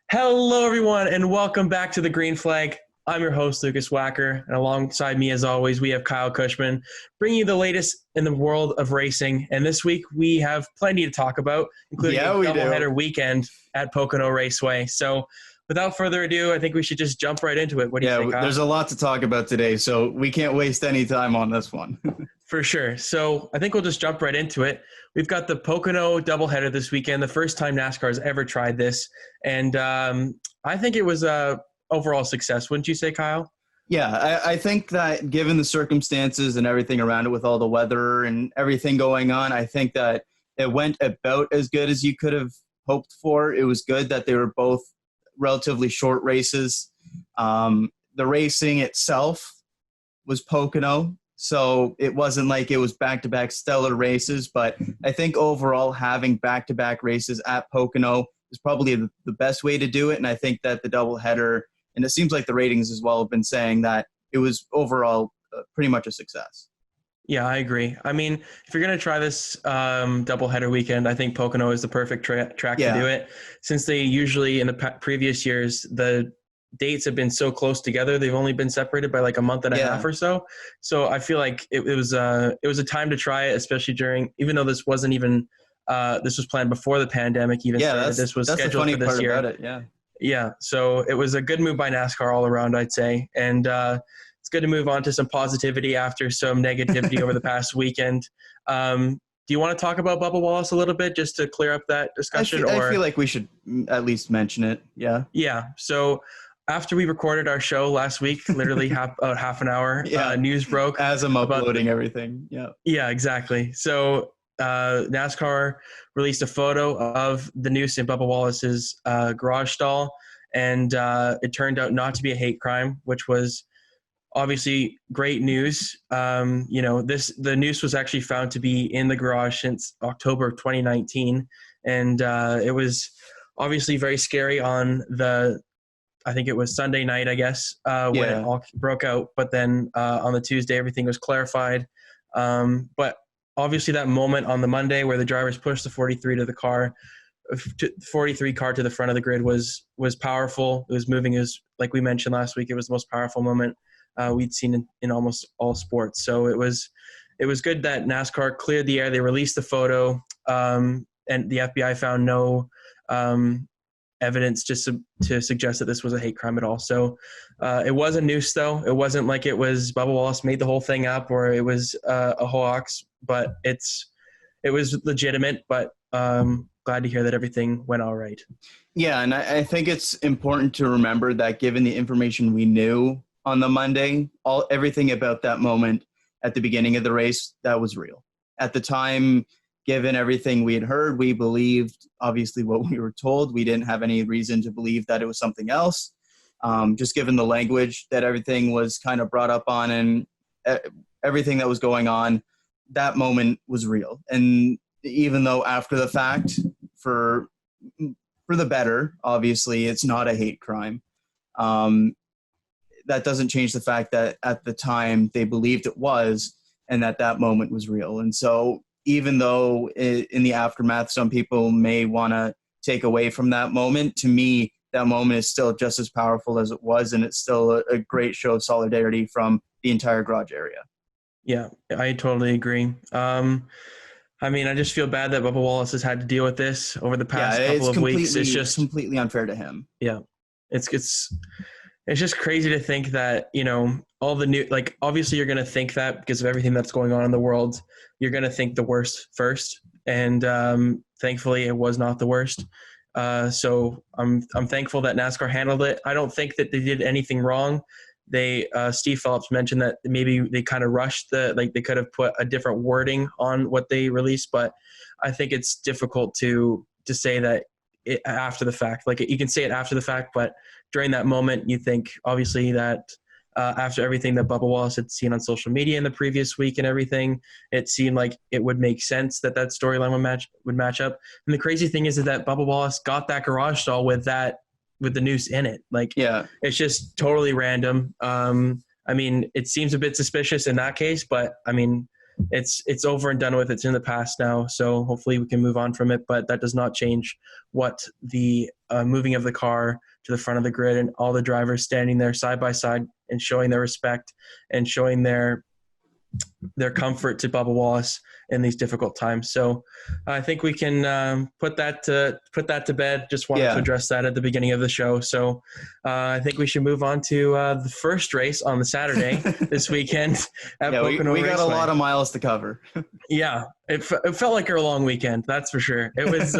Hello, everyone, and welcome back to the Green Flag. I'm your host, Lucas Wacker, and alongside me, as always, we have Kyle Cushman, bringing you the latest in the world of racing. And this week, we have plenty to talk about, including a We do. doubleheader weekend at Pocono Raceway. So, without further ado, I think we should just jump right into it. What do you think, Kyle? There's a lot to talk about today, so we can't waste any time on this one. For sure. So I think we'll just jump right into it. We've got the Pocono doubleheader this weekend, the first time NASCAR has ever tried this. And I think it was a overall success. Wouldn't you say, Kyle? Yeah, I think that given the circumstances and everything around it with all the weather and everything going on, I think that it went about as good as you could have hoped for. It was good that they were both relatively short races. The racing itself was Pocono, so it wasn't like it was back-to-back stellar races, but I think overall having back-to-back races at Pocono is probably the best way to do it, and I think that the doubleheader, and it seems like the ratings as well have been saying that it was overall pretty much a success. Yeah, I agree. I mean, if you're going to try this doubleheader weekend, I think Pocono is the perfect track to do it. Since they usually, in the previous years, the dates have been so close together, they've only been separated by like a month and a half or so. So I feel like it was a time to try it, especially during, even though this wasn't even this was planned before the pandemic even started. This was scheduled for this year. About it, yeah. So it was a good move by NASCAR all around, I'd say, and it's good to move on to some positivity after some negativity over the past weekend. Do you want to talk about Bubba Wallace a little bit just to clear up that discussion? I feel like we should at least mention it. Yeah. Yeah. So after we recorded our show last week, literally about half an hour, news broke. As I'm uploading everything. Yeah. Yeah, exactly. So NASCAR released a photo of the noose in Bubba Wallace's garage stall, and it turned out not to be a hate crime, which was obviously great news. The noose was actually found to be in the garage since October of 2019, and it was obviously very scary on I think it was Sunday night, I guess, when it all broke out. But then on the Tuesday, everything was clarified. But obviously that moment on the Monday where the drivers pushed the 43 to the car, 43 car to the front of the grid was powerful. It was moving. It was, like we mentioned last week, it was the most powerful moment we'd seen in almost all sports. So it was good that NASCAR cleared the air. They released the photo, and the FBI found no evidence just to suggest that this was a hate crime at all. So it was a noose, though. It wasn't like it was Bubba Wallace made the whole thing up or it was a hoax, but it was legitimate. But glad to hear that everything went all right. Yeah, and I think it's important to remember that given the information we knew on the Monday, everything about that moment at the beginning of the race, that was real. At the time, given everything we had heard, we believed, obviously, what we were told. We didn't have any reason to believe that it was something else. Just given the language that everything was kind of brought up on and everything that was going on, that moment was real. And even though after the fact, for the better, obviously, it's not a hate crime. That doesn't change the fact that at the time they believed it was, and that moment was real. And so even though in the aftermath, some people may want to take away from that moment, to me, that moment is still just as powerful as it was, and it's still a great show of solidarity from the entire garage area. Yeah, I totally agree. I mean, I just feel bad that Bubba Wallace has had to deal with this over the past couple of weeks. It's just completely unfair to him. Yeah, it's just crazy to think that, all the new, like, obviously you're going to think that because of everything that's going on in the world, you're going to think the worst first. And thankfully it was not the worst. So I'm thankful that NASCAR handled it. I don't think that they did anything wrong. Steve Phillips mentioned that maybe they kind of rushed they could have put a different wording on what they released, but I think it's difficult to say that after the fact. Like, you can say it after the fact, but during that moment, you think obviously that after everything that Bubba Wallace had seen on social media in the previous week and everything, it seemed like it would make sense that storyline would match up. And the crazy thing is that Bubba Wallace got that garage stall with the noose in it. Like, it's just totally random. I mean, it seems a bit suspicious in that case, but I mean, it's over and done with. It's in the past now, so hopefully we can move on from it. But that does not change what the moving of the car to the front of the grid and all the drivers standing there side by side and showing their respect and showing their comfort to Bubba Wallace in these difficult times. So I think we can put that to bed. Just wanted to address that at the beginning of the show. So I think we should move on to the first race on the Saturday this weekend at Pocono we got Raceway. a lot of miles to cover. Yeah, it felt like a long weekend, that's for sure. It was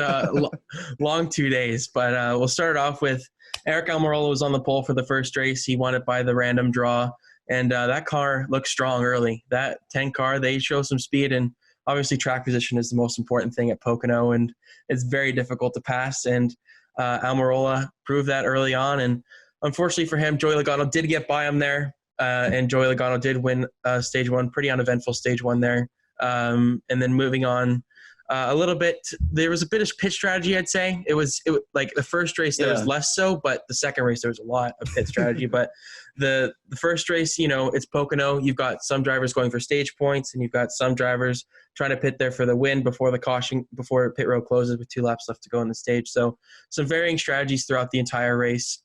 long 2 days, but we'll start off with Eric Almirola was on the pole for the first race. He won it by the random draw. And that car looked strong early. That 10 car, they show some speed, and obviously track position is the most important thing at Pocono, and it's very difficult to pass. And Almirola proved that early on. And unfortunately for him, Joey Logano did get by him there, and Joey Logano did win stage one, pretty uneventful stage one there. And then moving on a little bit, there was a bit of pit strategy, I'd say. It was like the first race there was less so, but the second race there was a lot of pit strategy. But the first race, it's Pocono. You've got some drivers going for stage points, and you've got some drivers trying to pit there for the win before pit road closes with 2 laps left to go on the stage. So some varying strategies throughout the entire race.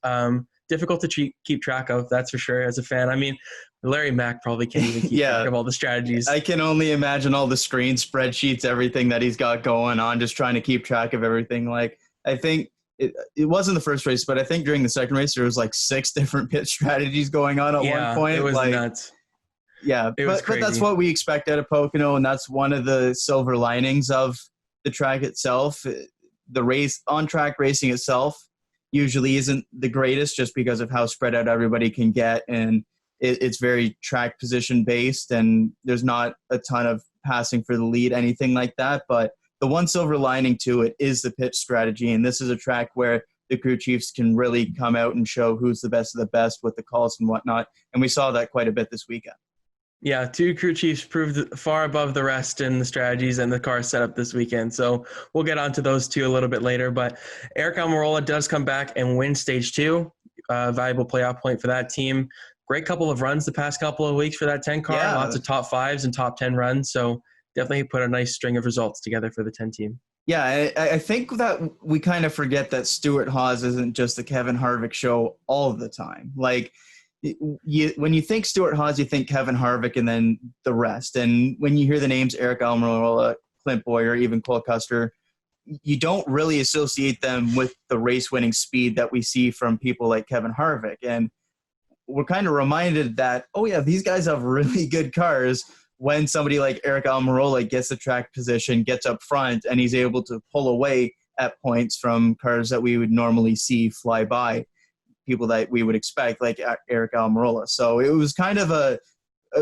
Difficult to keep track of, that's for sure, as a fan. I mean, Larry Mack probably can't even keep track of all the strategies. I can only imagine all the screen spreadsheets, everything that he's got going on, just trying to keep track of everything. Like, I think it wasn't the first race, but I think during the second race, there was like 6 different pit strategies going on at one point. It was nuts. Yeah, but that's what we expect out of Pocono, and that's one of the silver linings of the track itself. The race, on-track racing itself, usually isn't the greatest just because of how spread out everybody can get, and it's very track position based, and there's not a ton of passing for the lead, anything like that. But the one silver lining to it is the pit strategy, and this is a track where the crew chiefs can really come out and show who's the best of the best with the calls and whatnot, and we saw that quite a bit this weekend. Yeah, 2 crew chiefs proved far above the rest in the strategies and the car setup this weekend. So we'll get onto those 2 a little bit later. But Eric Almirola does come back and win stage 2. Valuable playoff point for that team. Great couple of runs the past couple of weeks for that 10 car. Yeah. Lots of top 5s and top 10 runs. So definitely put a nice string of results together for the 10 team. Yeah, I think that we kind of forget that Stuart Haas isn't just the Kevin Harvick show all the time. Like, when you think Stuart Haas, you think Kevin Harvick and then the rest. And when you hear the names Eric Almirola, Clint Bowyer, even Cole Custer, you don't really associate them with the race-winning speed that we see from people like Kevin Harvick. And we're kind of reminded that, oh yeah, these guys have really good cars when somebody like Eric Almirola gets the track position, gets up front, and he's able to pull away at points from cars that we would normally see fly by, people that we would expect, like Eric Almirola. So it was kind of a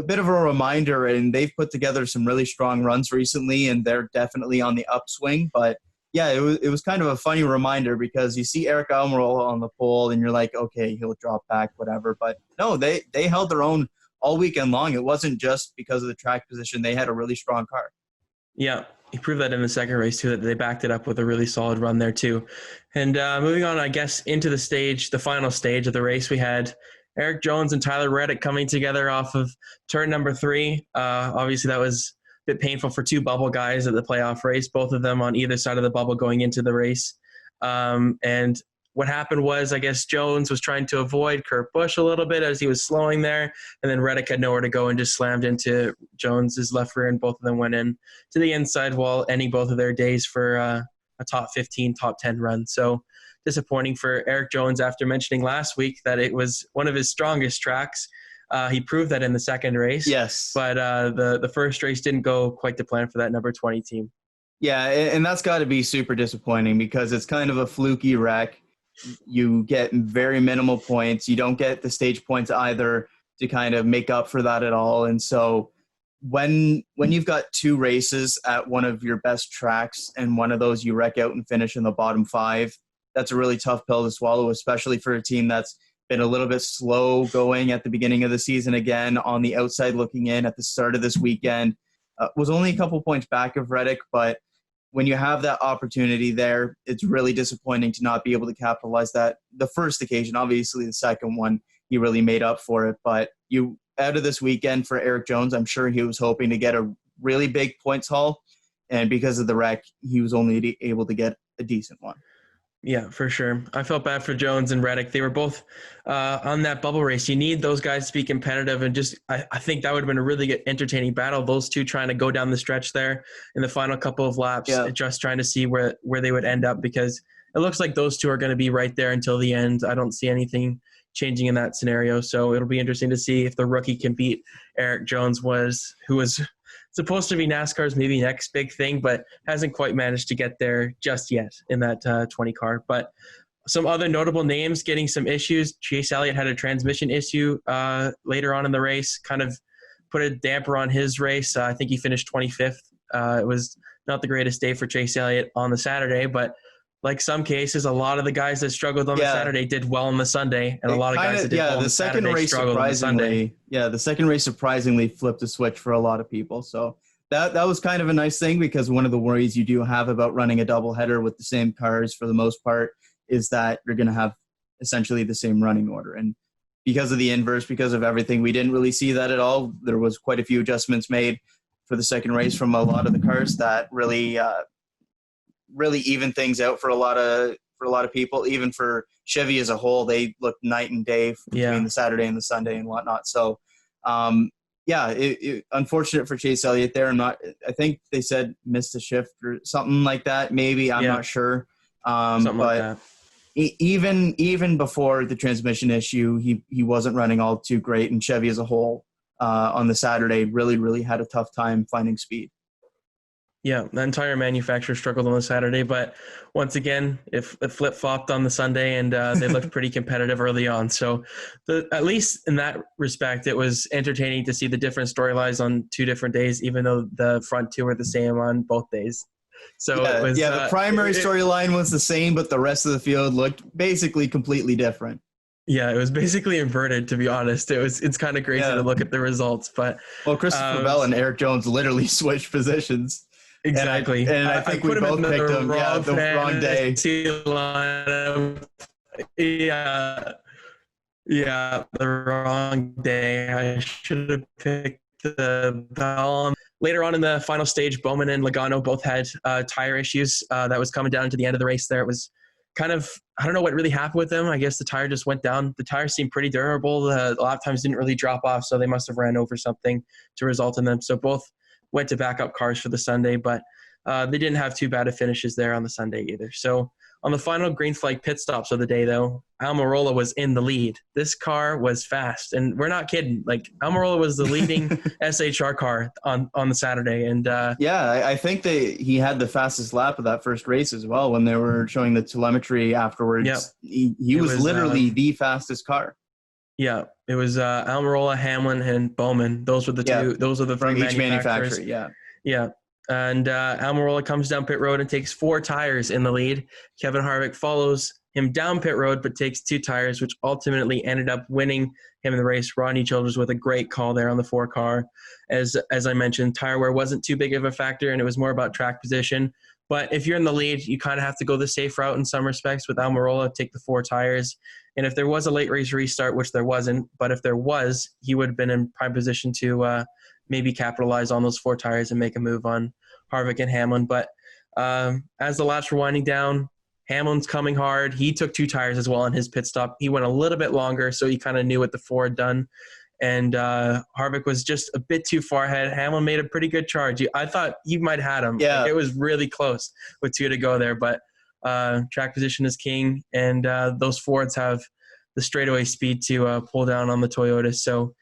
bit of a reminder, and they've put together some really strong runs recently, and they're definitely on the upswing. But yeah, it was kind of a funny reminder because you see Eric Almirola on the pole, and you're like, okay, he'll drop back, whatever. But no, they held their own all weekend long. It wasn't just because of the track position. They had a really strong car. Yeah, he proved that in the second race, too, that they backed it up with a really solid run there, too. And moving on, I guess, into the final stage of the race, we had Eric Jones and Tyler Reddick coming together off of turn number 3. Obviously, that was a bit painful for 2 bubble guys at the playoff race, both of them on either side of the bubble going into the race. And what happened was, I guess, Jones was trying to avoid Kurt Busch a little bit as he was slowing there, and then Reddick had nowhere to go and just slammed into Jones's left rear, and both of them went in to the inside wall, ending both of their days for a top 15, top 10 run. So disappointing for Eric Jones after mentioning last week that it was one of his strongest tracks. He proved that in the second race. Yes. But the first race didn't go quite to plan for that number 20 team. Yeah, and that's got to be super disappointing because it's kind of a fluky wreck. You get very minimal points. You don't get the stage points either to kind of make up for that at all. And so when you've got 2 races at one of your best tracks and one of those you wreck out and finish in the bottom 5, that's a really tough pill to swallow, especially for a team that's been a little bit slow going at the beginning of the season again, on the outside looking in at the start of this weekend. Was only a couple points back of Reddick, but when you have that opportunity there, it's really disappointing to not be able to capitalize that. The first occasion, obviously the second one, he really made up for it. But out of this weekend for Eric Jones, I'm sure he was hoping to get a really big points haul. And because of the wreck, he was only able to get a decent one. Yeah, for sure. I felt bad for Jones and Reddick. They were both on that bubble race. You need those guys to be competitive, and I think that would have been a really good, entertaining battle. Those two trying to go down the stretch there in the final couple of laps, just trying to see where they would end up, because it looks like those two are going to be right there until the end. I don't see anything changing in that scenario, so it'll be interesting to see if the rookie can beat Eric Jones, who was supposed to be NASCAR's maybe next big thing, but hasn't quite managed to get there just yet in that 20 car. But some other notable names getting some issues. Chase Elliott had a transmission issue later on in the race, kind of put a damper on his race. I think he finished 25th. It was not the greatest day for Chase Elliott on the Saturday, but like some cases, a lot of the guys that struggled on the Saturday did well on the Sunday, and a lot of guys that did well on the Saturday struggled on the Sunday. Yeah, the second race surprisingly flipped a switch for a lot of people. So that was kind of a nice thing, because one of the worries you do have about running a doubleheader with the same cars for the most part is that you're going to have essentially the same running order. And because of the inverse, because of everything, we didn't really see that at all. There was quite a few adjustments made for the second race from a lot of the cars that really even things out for a lot of people. Even for Chevy as a whole, they looked night and day between the Saturday and the Sunday and whatnot. So, unfortunate for Chase Elliott there. I think they said missed a shift or something like that. Maybe, I'm not sure. Something like that. Even before the transmission issue, he wasn't running all too great, and Chevy as a whole on the Saturday really had a tough time finding speed. Yeah, the entire manufacturer struggled on the Saturday, but once again, it flip-flopped on the Sunday, and they looked pretty competitive early on. So at least in that respect, it was entertaining to see the different storylines on two different days, even though the front two were the same on both days. So the primary storyline was the same, but the rest of the field looked basically completely different. Yeah, it was basically inverted, to be honest. It's kind of crazy to look at the results. But Christopher Bell and Eric Jones literally switched positions. Exactly. And I think we both picked them the wrong day. Yeah, the wrong day. I should have picked the Bell. Later on in the final stage, Bowman and Logano both had tire issues that was coming down to the end of the race there. It was kind of, I don't know what really happened with them. I guess the tire just went down. The tires seemed pretty durable. The lap times didn't really drop off, so they must have ran over something to result in them. So both went to backup cars for the Sunday, but they didn't have too bad of finishes there on the Sunday either. So on the final green flag pit stops of the day, though, Almirola was in the lead. This car was fast, and we're not kidding. Like, Almirola was the leading SHR car on the Saturday, and I think he had the fastest lap of that first race as well when they were showing the telemetry afterwards. Yep. He was literally the fastest car. Yeah, it was Almirola, Hamlin, and Bowman. Those were the two. Those are the three manufacturers. Yeah. And Almirola comes down pit road and takes 4 tires in the lead. Kevin Harvick follows him down pit road, but takes 2 tires, which ultimately ended up winning him in the race. Rodney Childers with a great call there on the 4 car. As I mentioned, tire wear wasn't too big of a factor, and it was more about track position. But if you're in the lead, you kind of have to go the safe route in some respects with Almirola, take the 4 tires. And if there was a late race restart, which there wasn't, but if there was, he would have been in prime position to maybe capitalize on those 4 tires and make a move on Harvick and Hamlin. But as the laps were winding down, Hamlin's coming hard. He took 2 tires as well on his pit stop. He went a little bit longer, so he kind of knew what the 4 had done. And Harvick was just a bit too far ahead. Hamlin made a pretty good charge. I thought he might have had him. Yeah. Like, it was really close with 2 to go there. But track position is king, and those Fords have the straightaway speed to pull down on the Toyotas. So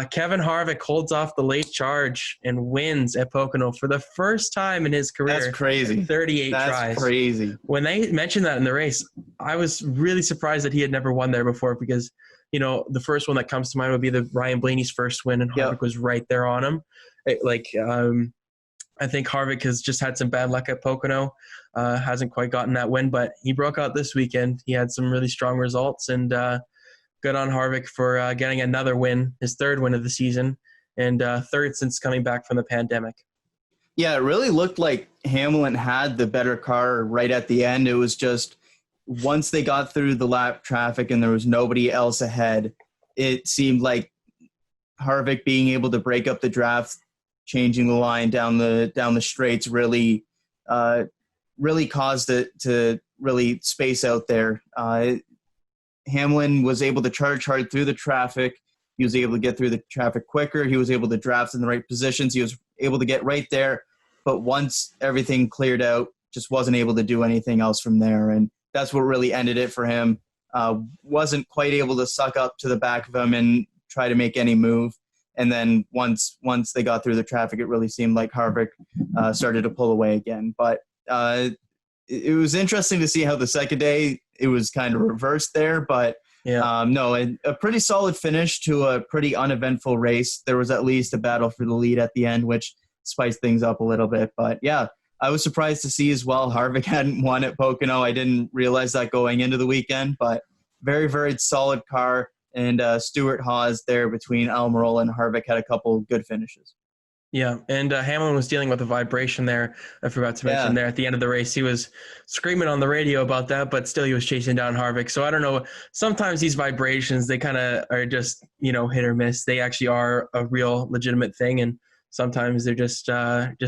Kevin Harvick holds off the late charge and wins at Pocono for the first time in his career. That's crazy. 38 tries. That's crazy. When they mentioned that in the race, I was really surprised that he had never won there before, because, you know, the first one that comes to mind would be the Ryan Blaney's first win, and Harvick was right there on him. I think Harvick has just had some bad luck at Pocono, hasn't quite gotten that win, but he broke out this weekend. He had some really strong results, and good on Harvick for getting another win, his 3rd win of the season, and 3rd since coming back from the pandemic. Yeah, it really looked like Hamlin had the better car right at the end. It was just once they got through the lap traffic and there was nobody else ahead, it seemed like Harvick being able to break up the draft changing the line down the straights really caused it to really space out there. Hamlin was able to charge hard through the traffic. He was able to get through the traffic quicker. He was able to draft in the right positions. He was able to get right there. But once everything cleared out, just wasn't able to do anything else from there. And that's what really ended it for him. Wasn't quite able to suck up to the back of him and try to make any move. And then once they got through the traffic, it really seemed like Harvick started to pull away again. But it was interesting to see how the second day it was kind of reversed there. But no, a pretty solid finish to a pretty uneventful race. There was at least a battle for the lead at the end, which spiced things up a little bit. But yeah, I was surprised to see as well Harvick hadn't won at Pocono. I didn't realize that going into the weekend, but very, very solid car. And Stuart Haas there between Almirola and Harvick had a couple good finishes. Yeah, and Hamlin was dealing with a vibration there. I forgot to mention there at the end of the race. He was screaming on the radio about that, but still he was chasing down Harvick. So I don't know. Sometimes these vibrations, they kind of are just, hit or miss. They actually are a real legitimate thing, and sometimes they're just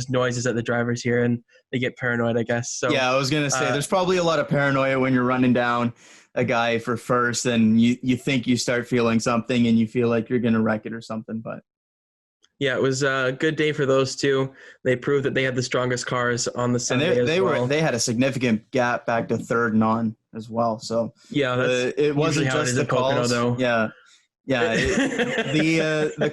noises that the drivers hear, and they get paranoid, I guess. So yeah, I was going to say there's probably a lot of paranoia when you're running down a guy for first and you think you start feeling something and you feel like you're going to wreck it or something, but yeah, it was a good day for those two. They proved that they had the strongest cars on the Sunday and they had a significant gap back to third and on as well. So yeah, it wasn't just the calls. Though. Yeah. The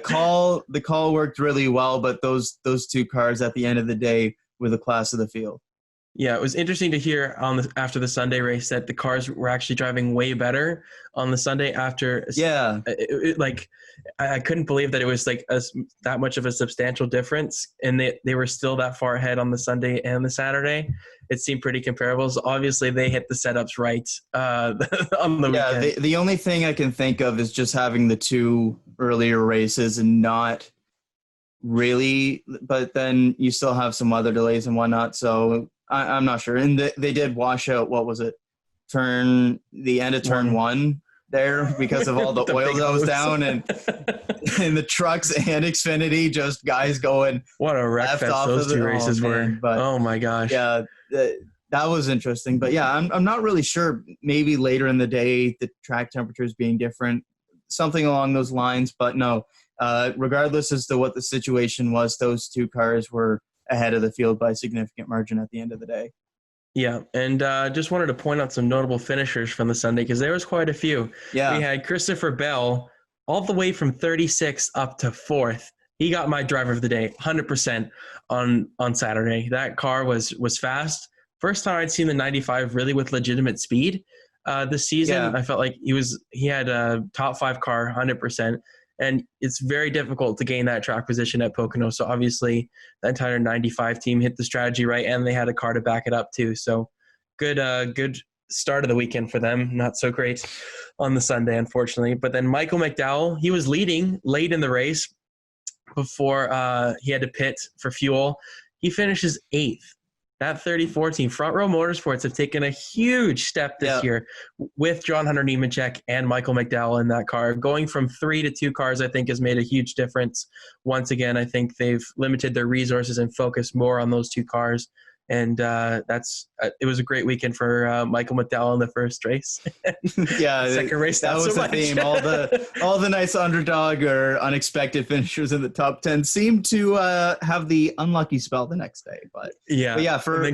call worked really well, but those two cars at the end of the day were the class of the field. Yeah, it was interesting to hear after the Sunday race that the cars were actually driving way better on the Sunday after. Yeah, I couldn't believe that it was like that much of a substantial difference, and they were still that far ahead on the Sunday and the Saturday. It seemed pretty comparable. So obviously, they hit the setups right on the weekend. Yeah, the only thing I can think of is just having the two earlier races and not really, but then you still have some weather delays and whatnot. So I'm not sure. And they did wash out, what was it, the end of turn one there because of all the oil that was down and the trucks and Xfinity, just guys going. What a wreck fest those two races were. But, oh my gosh. Yeah, that was interesting. But yeah, I'm not really sure. Maybe later in the day, the track temperatures being different, something along those lines. But no, regardless as to what the situation was, those two cars were ahead of the field by a significant margin at the end of the day. Yeah, and just wanted to point out some notable finishers from the Sunday because there was quite a few. Yeah. We had Christopher Bell all the way from 36th up to 4th. He got my driver of the day, 100% on Saturday. That car was fast. First time I'd seen the 95 really with legitimate speed this season. Yeah. I felt like he had a top 5 car, 100%. And it's very difficult to gain that track position at Pocono. So obviously the entire 95 team hit the strategy right, and they had a car to back it up too. So good start of the weekend for them. Not so great on the Sunday, unfortunately. But then Michael McDowell, he was leading late in the race before he had to pit for fuel. He finishes 8th. That 34 team, Front Row Motorsports, have taken a huge step this year with John Hunter Nemechek and Michael McDowell in that car. Going from 3 to 2 cars, I think, has made a huge difference. Once again, I think they've limited their resources and focused more on those 2 cars. And it was a great weekend for Michael McDowell in the first race. Second race, that was the theme. All the nice underdog or unexpected finishers in the top 10 seemed to have the unlucky spell the next day. But for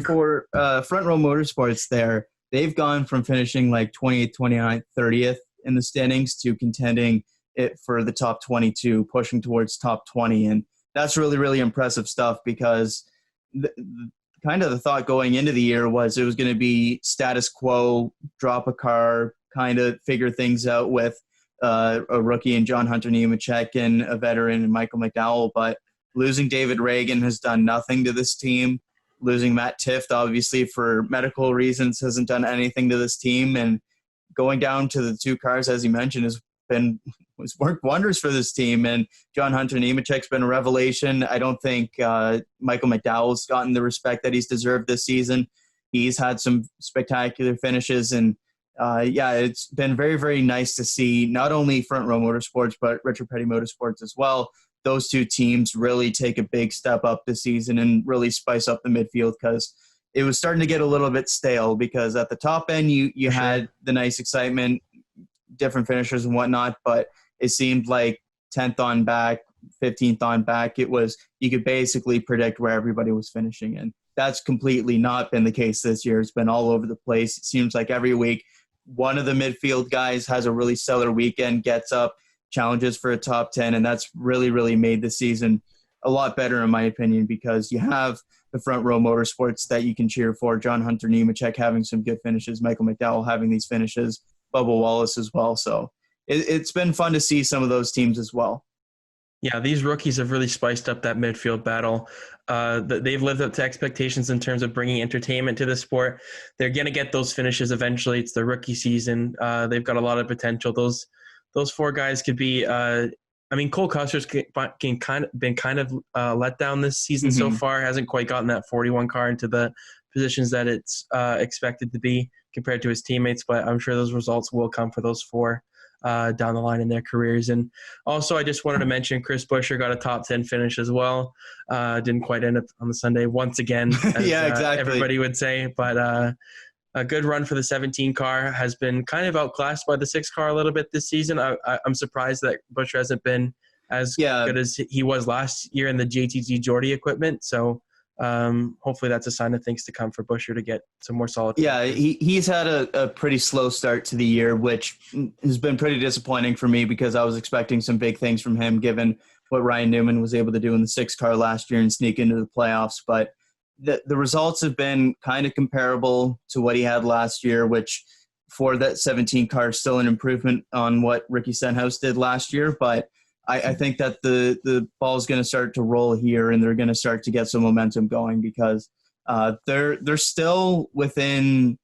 Front Row Motorsports, they've gone from finishing like 28th, 29th, 30th in the standings to contending it for the top 22, pushing towards top 20, and that's really, really impressive stuff because kind of the thought going into the year was it was going to be status quo, drop a car, kind of figure things out with a rookie in John Hunter Nemechek and a veteran in Michael McDowell. But losing David Reagan has done nothing to this team. Losing Matt Tifft, obviously, for medical reasons, hasn't done anything to this team. And going down to the 2 cars, as you mentioned, has worked wonders for this team. And John Hunter Nemechek's been a revelation. I don't think Michael McDowell's gotten the respect that he's deserved this season. He's had some spectacular finishes, and it's been very, very nice to see not only Front Row Motorsports but Richard Petty Motorsports as well those two teams really take a big step up this season and really spice up the midfield, because it was starting to get a little bit stale, because at the top end you had the nice excitement, different finishers and whatnot, but it seemed like 10th on back, 15th on back, you could basically predict where everybody was finishing, and that's completely not been the case this year. It's been all over the place. It seems like every week one of the midfield guys has a really stellar weekend, gets up, challenges for a top 10, and that's really, really made the season a lot better in my opinion, because you have the front row motorsports that you can cheer for. John Hunter Nemechek having some good finishes, Michael McDowell having these finishes, Bubba Wallace as well. So it's been fun to see some of those teams as well. Yeah, these rookies have really spiced up that midfield battle. They've lived up to expectations in terms of bringing entertainment to the sport. They're going to get those finishes eventually. It's their rookie season. They've got a lot of potential. Those four guys could be. Cole Custer's been kind of let down this season so far. Hasn't quite gotten that 41 car into the positions that it's expected to be compared to his teammates. But I'm sure those results will come for those four down the line in their careers. And also, I just wanted to mention Chris Buescher got a top 10 finish as well. Didn't quite end up on the Sunday once again, as yeah, exactly. everybody would say. But a good run for the 17 car, has been kind of outclassed by the 6 car a little bit this season. I'm surprised that Buescher hasn't been as good as he was last year in the JTG Jordy equipment. So hopefully that's a sign of things to come for Buescher to get some more solid. Yeah, he's had a pretty slow start to the year, which has been pretty disappointing for me, because I was expecting some big things from him given what Ryan Newman was able to do in the 6 car last year and sneak into the playoffs. But the results have been kind of comparable to what he had last year, which for that 17 car is still an improvement on what Ricky Stenhouse did last year. But I think that the ball is going to start to roll here, and they're going to start to get some momentum going, because they're still within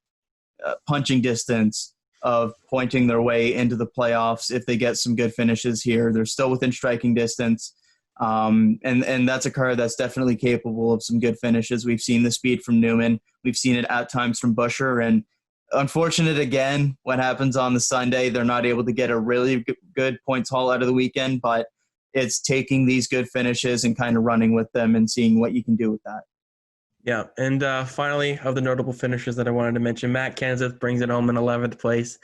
punching distance of pointing their way into the playoffs if they get some good finishes here. They're still within striking distance, and that's a car that's definitely capable of some good finishes. We've seen the speed from Newman. We've seen it at times from Buescher, and unfortunate again, what happens on the Sunday, they're not able to get a really good points haul out of the weekend, but it's taking these good finishes and kind of running with them and seeing what you can do with that. Yeah, and finally, of the notable finishers that I wanted to mention, Matt Kenseth brings it home in 11th place.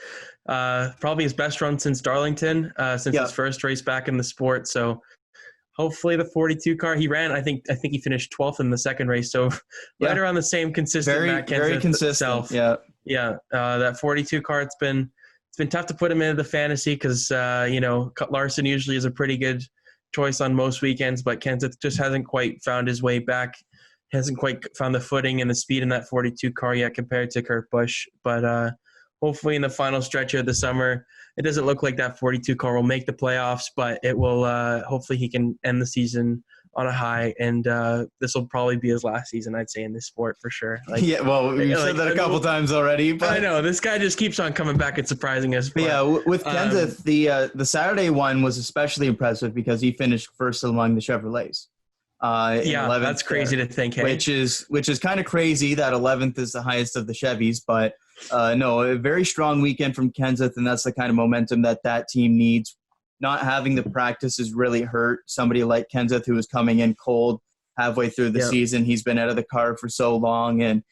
Probably his best run since Darlington, since his first race back in the sport. So hopefully the 42 car he ran, I think he finished 12th in the second race. So right around the same consistent Matt Kenseth very consistent. Self. Yeah. That 42 car, it's been tough to put him into the fantasy because Larson usually is a pretty good choice on most weekends, but Kenseth just hasn't quite found his way back. Hasn't quite found the footing and the speed in that 42 car yet compared to Kurt Busch. But hopefully in the final stretch of the summer, it doesn't look like that 42 car will make the playoffs, but it will. Hopefully he can end the season on a high, and this will probably be his last season, I'd say, in this sport for sure. We've said that a couple times already. But I know this guy just keeps on coming back and surprising us. But with Kenseth, the Saturday one was especially impressive because he finished first among the Chevrolets. 11th that's crazy to think. Hey? Which is kind of crazy that 11th is the highest of the Chevys, but no, a very strong weekend from Kenseth, and that's the kind of momentum that team needs. Not having the practice has really hurt somebody like Kenseth, who was coming in cold halfway through the season. He's been out of the car for so long, and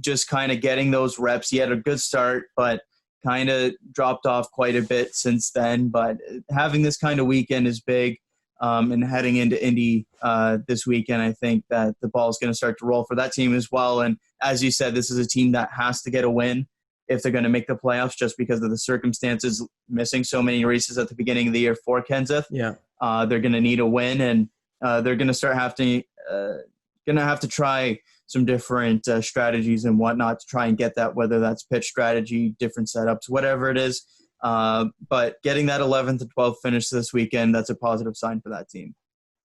just kind of getting those reps. He had a good start, but kind of dropped off quite a bit since then. But having this kind of weekend is big. And heading into Indy this weekend, I think that the ball is going to start to roll for that team as well. And as you said, this is a team that has to get a win if they're going to make the playoffs, just because of the circumstances, missing so many races at the beginning of the year for Kenseth. Yeah, they're going to need a win, and they're going to have to try some different strategies and whatnot to try and get that, whether that's pitch strategy, different setups, whatever it is. But getting that 11th and 12th finish this weekend, that's a positive sign for that team.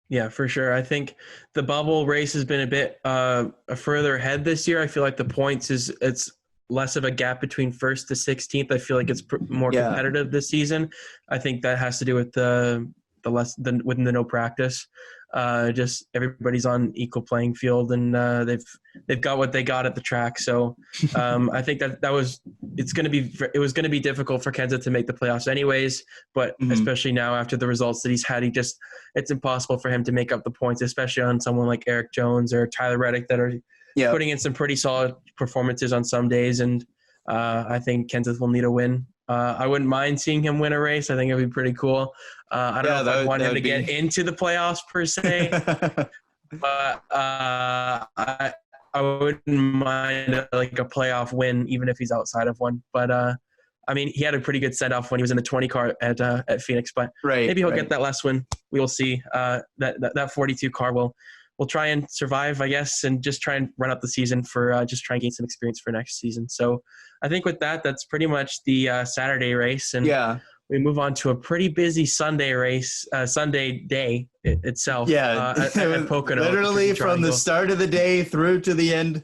Yeah, for sure. I think the bubble race has been a bit further ahead this year. I feel like the points it's less of a gap between first to 16th. I feel like it's more competitive this season. I think that has to do with the within the no practice. Just everybody's on equal playing field, and they've got what they got at the track. So I think it was going to be difficult for Kenseth to make the playoffs anyways. But especially now after the results that he's had, it's impossible for him to make up the points, especially on someone like Eric Jones or Tyler Reddick that are putting in some pretty solid performances on some days. And I think Kenseth will need a win. I wouldn't mind seeing him win a race. I think it would be pretty cool. I don't know if I want him to get into the playoffs per se, but I wouldn't mind like a playoff win, even if he's outside of one. But I mean, he had a pretty good send-off when he was in the 20 car at Phoenix. But maybe he'll get that last win. We will see. That 42 car will try and survive, I guess, and just try and run up the season for just try and gain some experience for next season. So I think with that's pretty much the Saturday race. And we move on to a pretty busy Sunday race, Sunday day itself. Yeah, at Pocono. Literally from the start of the day through to the end,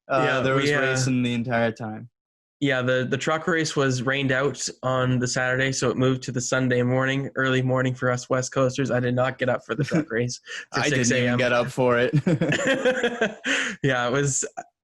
there was racing the entire time. Yeah, the truck race was rained out on the Saturday, so it moved to the Sunday morning, early morning for us West Coasters. I did not get up for the truck race. I didn't even get up for it. Yeah,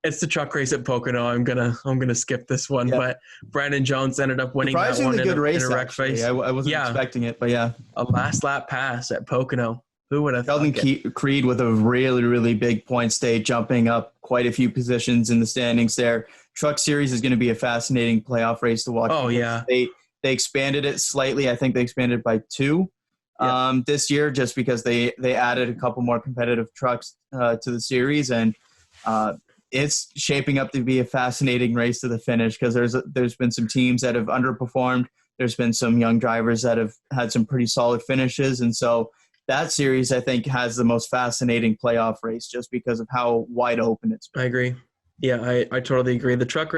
it's the truck race at Pocono. I'm gonna skip this one, but Brandon Jones ended up winning that one in a wreck face. I wasn't expecting it, but yeah, a last lap pass at Pocono. Who would have Sheldon Creed with a really, really big points day, jumping up quite a few positions in the standings there. Truck Series is going to be a fascinating playoff race to watch. Oh, yeah. They expanded it slightly. I think they expanded by 2 this year just because they added a couple more competitive trucks to the series. And it's shaping up to be a fascinating race to the finish because there's been some teams that have underperformed. There's been some young drivers that have had some pretty solid finishes. And so that series, I think, has the most fascinating playoff race just because of how wide open it's been. I agree. Yeah, I totally agree. The truck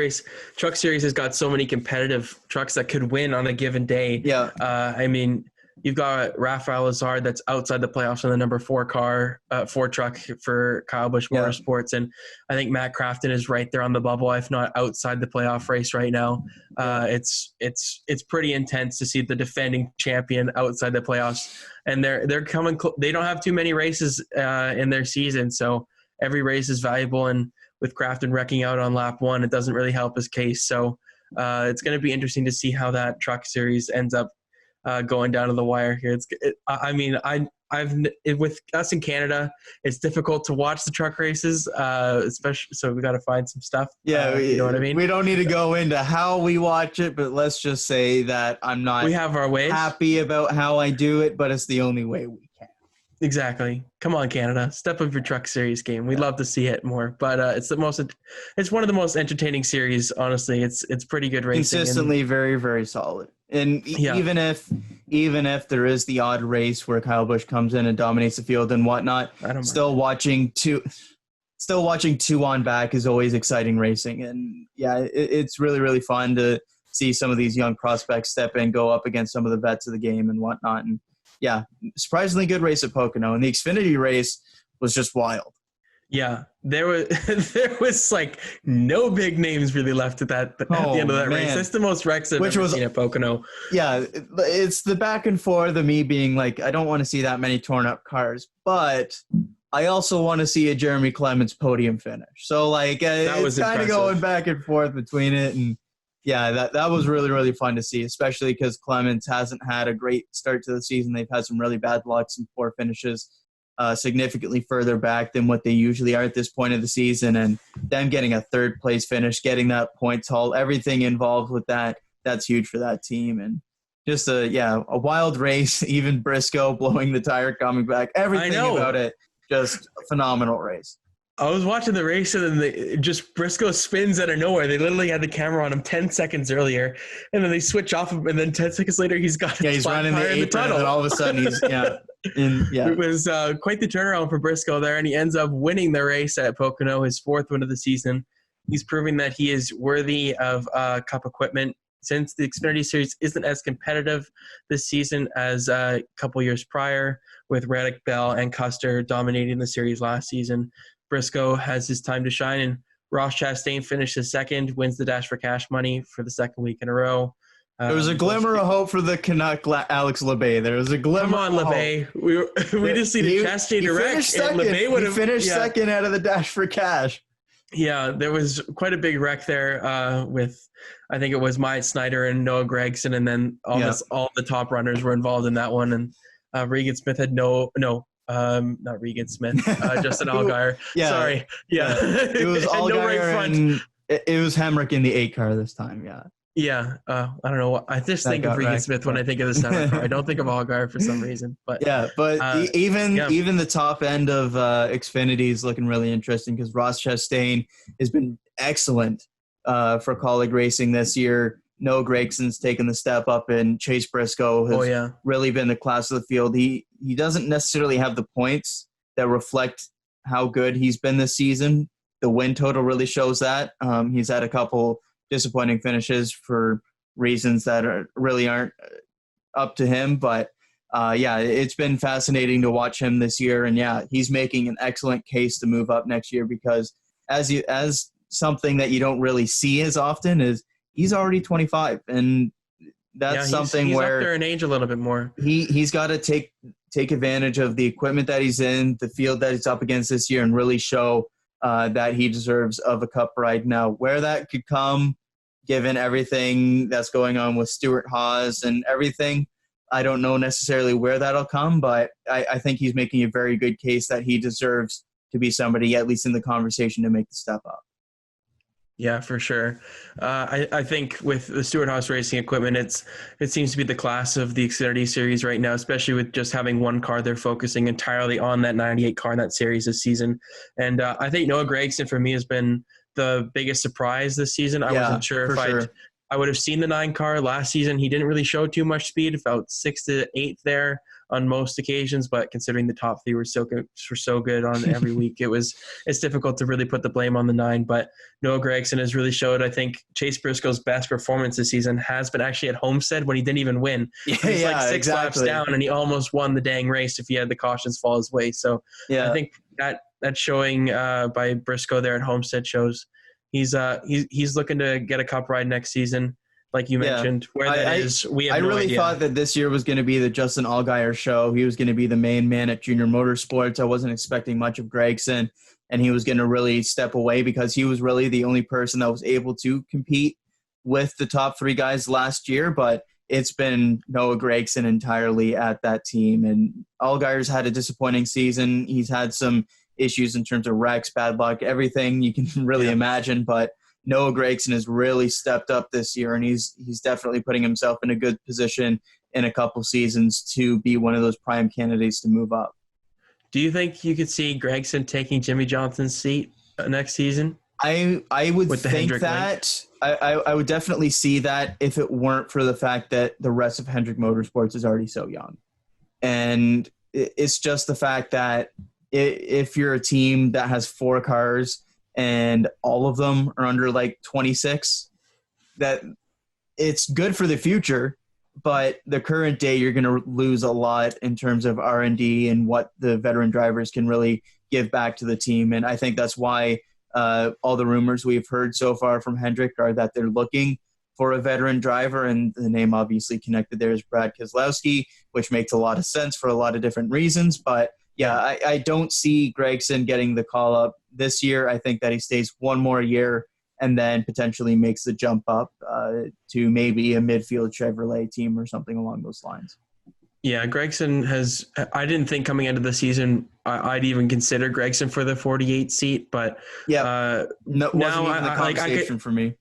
series has got so many competitive trucks that could win on a given day. Yeah. I mean, you've got Rafael Lazard that's outside the playoffs on the number 4 truck for Kyle Busch Motorsports. And I think Matt Crafton is right there on the bubble, if not outside the playoff race right now. It's pretty intense to see the defending champion outside the playoffs. And they're coming they don't have too many races in their season, so every race is valuable. And with Crafton wrecking out on lap 1, it doesn't really help his case. So it's going to be interesting to see how that truck series ends up going down to the wire here. With us in Canada, it's difficult to watch the truck races, especially. So we got to find some stuff. Yeah, you know what I mean. We don't need to go into how we watch it, but let's just say that I'm not. We have our ways. Happy about how I do it, but it's the only way we can. Exactly. Come on, Canada. Step up your truck series game. We'd love to see it more, but it's one of the most entertaining series. Honestly, it's pretty good racing. Consistently very, very solid. And even if there is the odd race where Kyle Busch comes in and dominates the field and whatnot, still watching two on back is always exciting racing. And it's really, really fun to see some of these young prospects step in, go up against some of the vets of the game and whatnot. And yeah, surprisingly good race at Pocono. And the Xfinity race was just wild. Yeah, there was like no big names really left at the end of that race. That's the most wrecks I've ever seen at Pocono. Yeah, it's the back and forth of me being like, I don't want to see that many torn up cars, but I also want to see a Jeremy Clements podium finish. So like, it's kind of going back and forth between it. And yeah, that was really, really fun to see, especially because Clements hasn't had a great start to the season. They've had some really bad luck, some poor finishes. Significantly further back than what they usually are at this point of the season, and them getting a third place finish, getting that points haul, everything involved with that's huge for that team. And just a wild race, even Briscoe blowing the tire coming back, everything about it, just a phenomenal race. I was watching the race and then Briscoe spins out of nowhere. They literally had the camera on him 10 seconds earlier, and then they switch off him, and then 10 seconds later he's got he's running the apron, tunnel. And all of a sudden he's It was quite the turnaround for Briscoe there, and he ends up winning the race at Pocono, his 4th win of the season. He's proving that he is worthy of Cup equipment. Since the Xfinity Series isn't as competitive this season as a couple years prior, with Reddick, Bell, and Custer dominating the series last season, Briscoe has his time to shine, and Ross Chastain finishes 2nd, wins the Dash for Cash money for the 2nd week in a row. There was a glimmer of hope for the Canuck, Alex LeBay. There was a glimmer. Come on, of LeBay. hope. We just need a chastity direct. He finished second out of the Dash for Cash. Yeah, there was quite a big wreck there with, I think it was Myatt Snyder and Noah Gregson, and then almost all the top runners were involved in that one. And Regan Smith had not Regan Smith, Justin Allgaier. Yeah, sorry, it was Allgaier no right front. And it was Hemrick in the 8 car this time. Yeah, I don't know. I just think of Regan Smith when I think of the 7 car. I don't think of Allgaier for some reason. But even the top end of Xfinity is looking really interesting because Ross Chastain has been excellent for Colleague Racing this year. Noah Gregson's taken the step up, and Chase Briscoe has really been the class of the field. He doesn't necessarily have the points that reflect how good he's been this season. The win total really shows that. He's had a couple disappointing finishes for reasons that really aren't up to him. But it's been fascinating to watch him this year. And he's making an excellent case to move up next year because as something that you don't really see as often is he's already 25. And that's something he's where up there in age a little bit more. He's got to take advantage of the equipment that he's in, the field that he's up against this year, and really show that he deserves of a cup ride. Now, where that could come, given everything that's going on with Stuart Haas and everything, I don't know necessarily where that'll come, but I think he's making a very good case that he deserves to be somebody, at least in the conversation, to make the step up. Yeah, for sure. I think with the Stuart Haas Racing equipment, it seems to be the class of the Xfinity Series right now, especially with just having one car. They're focusing entirely on that 98 car in that series this season. And I think Noah Gragson, for me, has been the biggest surprise this season. I wasn't sure if I would have seen the 9 car last season. He didn't really show too much speed, about 6th to 8th there on most occasions, but considering the top 3 were so good on every week, it's difficult to really put the blame on the 9. But Noah Gragson has really showed, I think, Chase Briscoe's best performance this season has been actually at Homestead when he didn't even win. He's like 6 laps down, and he almost won the dang race if he had the cautions fall his way. So I think that showing by Briscoe there at Homestead shows he's looking to get a cup ride next season. Like you mentioned, where that is, we have no idea. I really thought that this year was going to be the Justin Allgaier show. He was going to be the main man at Junior Motorsports. I wasn't expecting much of Gregson, and he was going to really step away because he was really the only person that was able to compete with the top 3 guys last year. But it's been Noah Gregson entirely at that team. And Allgaier's had a disappointing season. He's had some issues in terms of wrecks, bad luck, everything you can really imagine. But Noah Gregson has really stepped up this year, and he's definitely putting himself in a good position in a couple seasons to be one of those prime candidates to move up. Do you think you could see Gregson taking Jimmy Johnson's seat next season? I would think that. I would definitely see that if it weren't for the fact that the rest of Hendrick Motorsports is already so young. And it's just the fact that if you're a team that has 4 cars and all of them are under like 26, that it's good for the future, but the current day you're going to lose a lot in terms of R&D and what the veteran drivers can really give back to the team. And I think that's why all the rumors we've heard so far from Hendrick are that they're looking for a veteran driver, and the name obviously connected there is Brad Keselowski, which makes a lot of sense for a lot of different reasons. But I don't see Gregson getting the call up this year. I think that he stays one more year and then potentially makes the jump up to maybe a midfield Chevrolet team or something along those lines. Yeah, Gregson has – I didn't think coming into the season I'd even consider Gregson for the 48 seat, but wasn't even the conversation for me.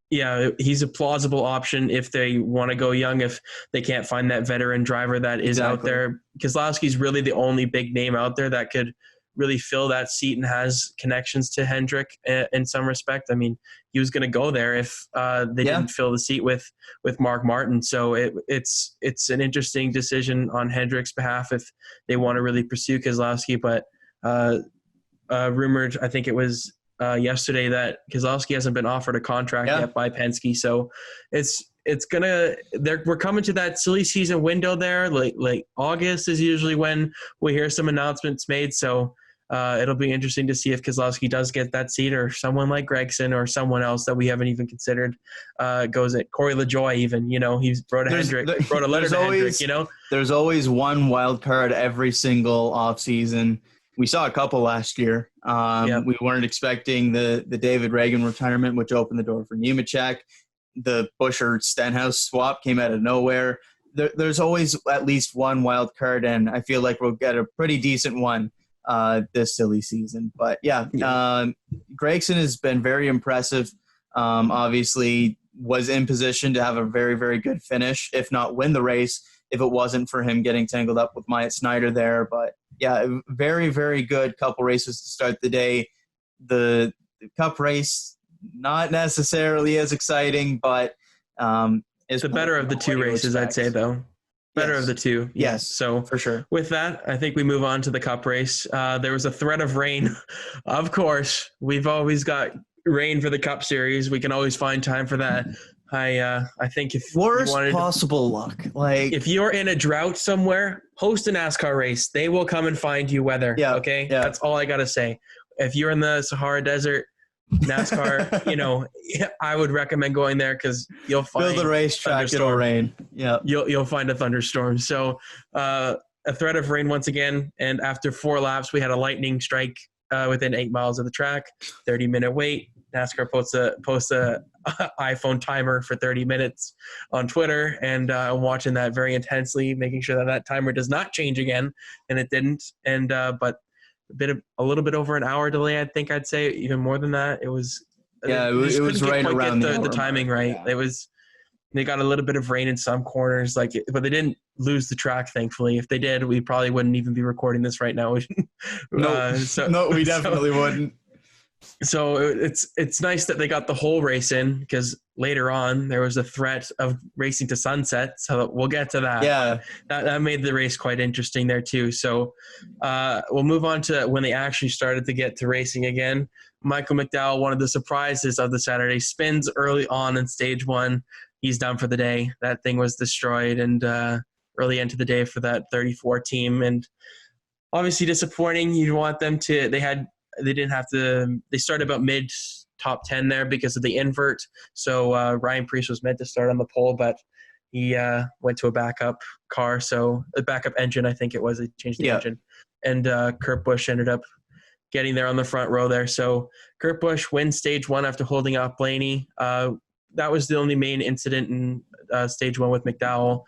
Yeah, he's a plausible option if they want to go young, if they can't find that veteran driver that is out there. Keselowski's really the only big name out there that could really fill that seat and has connections to Hendrick in some respect. I mean, he was going to go there if they didn't fill the seat with Mark Martin. So it's an interesting decision on Hendrick's behalf if they want to really pursue Keselowski. But rumored, I think it was yesterday, that Keselowski hasn't been offered a contract yet by Penske. So we're coming to that silly season window there. Like August is usually when we hear some announcements made. So It'll be interesting to see if Keselowski does get that seat, or someone like Gregson or someone else that we haven't even considered goes at Corey LaJoie. Even he's brought a letter to Hendrick. There's always one wild card every single offseason. We saw a couple last year. We weren't expecting the David Reagan retirement, which opened the door for Nemechek. The Buescher-Stenhouse swap came out of nowhere. There's always at least one wild card, and I feel like we'll get a pretty decent one this silly season. But Gregson has been very impressive. Obviously was in position to have a very, very good finish, if not win the race, if it wasn't for him getting tangled up with Myatt Snider there. But very, very good couple races to start the day. The Cup race, not necessarily as exciting, but it's the better of the two races, I'd say, though. Better of the two. Yes. So for sure. With that, I think we move on to the Cup race. There was a threat of rain. Of course, we've always got rain for the Cup Series. We can always find time for that. I think if worst possible luck, like if you're in a drought somewhere, host a NASCAR race. They will come and find you weather. Yeah. Okay. Yeah. That's all I gotta say. If you're in the Sahara Desert, NASCAR, I would recommend going there because you'll find build a racetrack. It'll rain. Yeah. You'll find a thunderstorm. So a threat of rain once again. And after 4 laps, we had a lightning strike within 8 miles of the track. 30-minute wait. NASCAR posts a iPhone timer for 30 minutes on Twitter, and I'm watching that very intensely, making sure that timer does not change again, and it didn't. And but a little bit over an hour delay, I think I'd say, even more than that. It was it was right around the timing right. Yeah. It was. They got a little bit of rain in some corners, but they didn't lose the track, thankfully. If they did, we probably wouldn't even be recording this right now. No, we definitely wouldn't. So it's nice that they got the whole race in, because later on there was a threat of racing to sunset. So we'll get to that. Yeah, that made the race quite interesting there too. So we'll move on to when they actually started to get to racing again. Michael McDowell, one of the surprises of the Saturday, spins early on in stage 1. He's done for the day. That thing was destroyed, and early into the day for that 34 team. And obviously disappointing. You'd want them to. They started about mid top 10 there because of the invert. So Ryan Preece was meant to start on the pole, but he went to a backup car. So a backup engine, I think it was. They changed the engine. And Kurt Busch ended up getting there on the front row there. So Kurt Busch wins stage 1 after holding off Blaney. That was the only main incident in stage 1 with McDowell.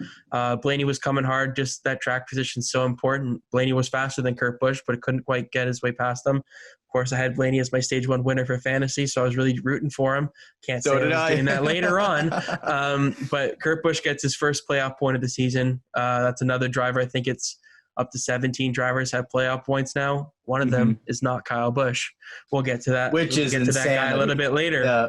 Blaney was coming hard. Just that track position is so important. Blaney was faster than Kurt Busch, but couldn't quite get his way past them. Of course, I had Blaney as my stage 1 winner for fantasy, so I was really rooting for him. Can't say I was doing that later on. But Kurt Busch gets his first playoff point of the season. That's another driver. I think it's up to 17 drivers have playoff points now. One of them is not Kyle Busch. We'll get to that. We'll get to that guy a little bit later. Yeah.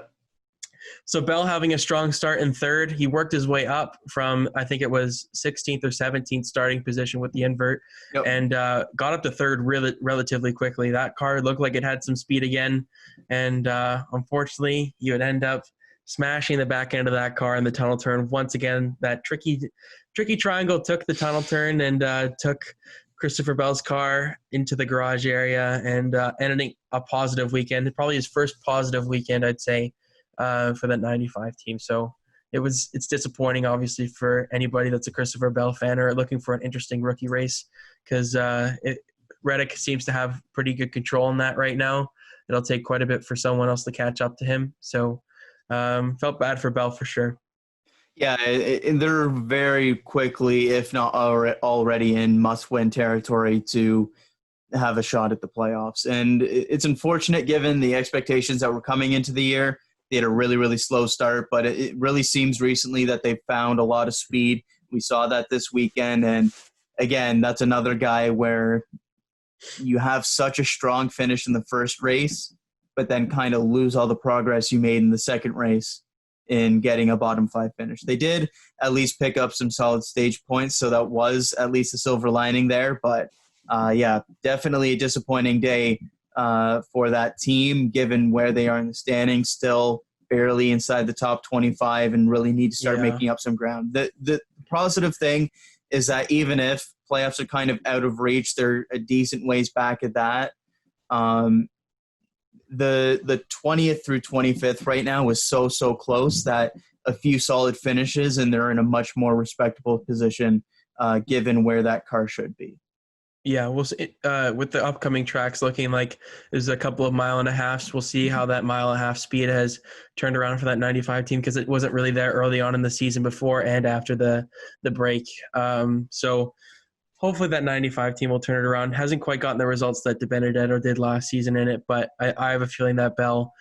So Bell having a strong start in third. He worked his way up from, I think it was 16th or 17th starting position with the invert, and got up to third relatively quickly. That car looked like it had some speed again, and unfortunately, you would end up smashing the back end of that car in the tunnel turn. Once again, that tricky triangle took the tunnel turn and took Christopher Bell's car into the garage area, and ending a positive weekend. Probably his first positive weekend, I'd say, for that 95 team. So it's disappointing, obviously, for anybody that's a Christopher Bell fan or looking for an interesting rookie race, because Reddick seems to have pretty good control in that right now. It'll take quite a bit for someone else to catch up to him. So felt bad for Bell for sure. Yeah, they're very quickly, if not already, in must-win territory to have a shot at the playoffs. And it's unfortunate given the expectations that were coming into the year. They had a really, really slow start, but it really seems recently that they've found a lot of speed. We saw that this weekend. And again, that's another guy where you have such a strong finish in the first race, but then kind of lose all the progress you made in the second race in getting a bottom 5 finish. They did at least pick up some solid stage points, so that was at least a silver lining there. But definitely a disappointing day for that team, given where they are in the standings, still barely inside the top 25 and really need to start making up some ground. The positive thing is that even if playoffs are kind of out of reach, they're a decent ways back at that. The 20th through 25th right now was so close that a few solid finishes and they're in a much more respectable position given where that car should be. Yeah, we'll see. With the upcoming tracks looking like there's a couple of mile and a halves. We'll see how that mile and a half speed has turned around for that 95 team, because it wasn't really there early on in the season before and after the break. So hopefully that 95 team will turn it around. Hasn't quite gotten the results that De Benedetto did last season in it, but I have a feeling that Bell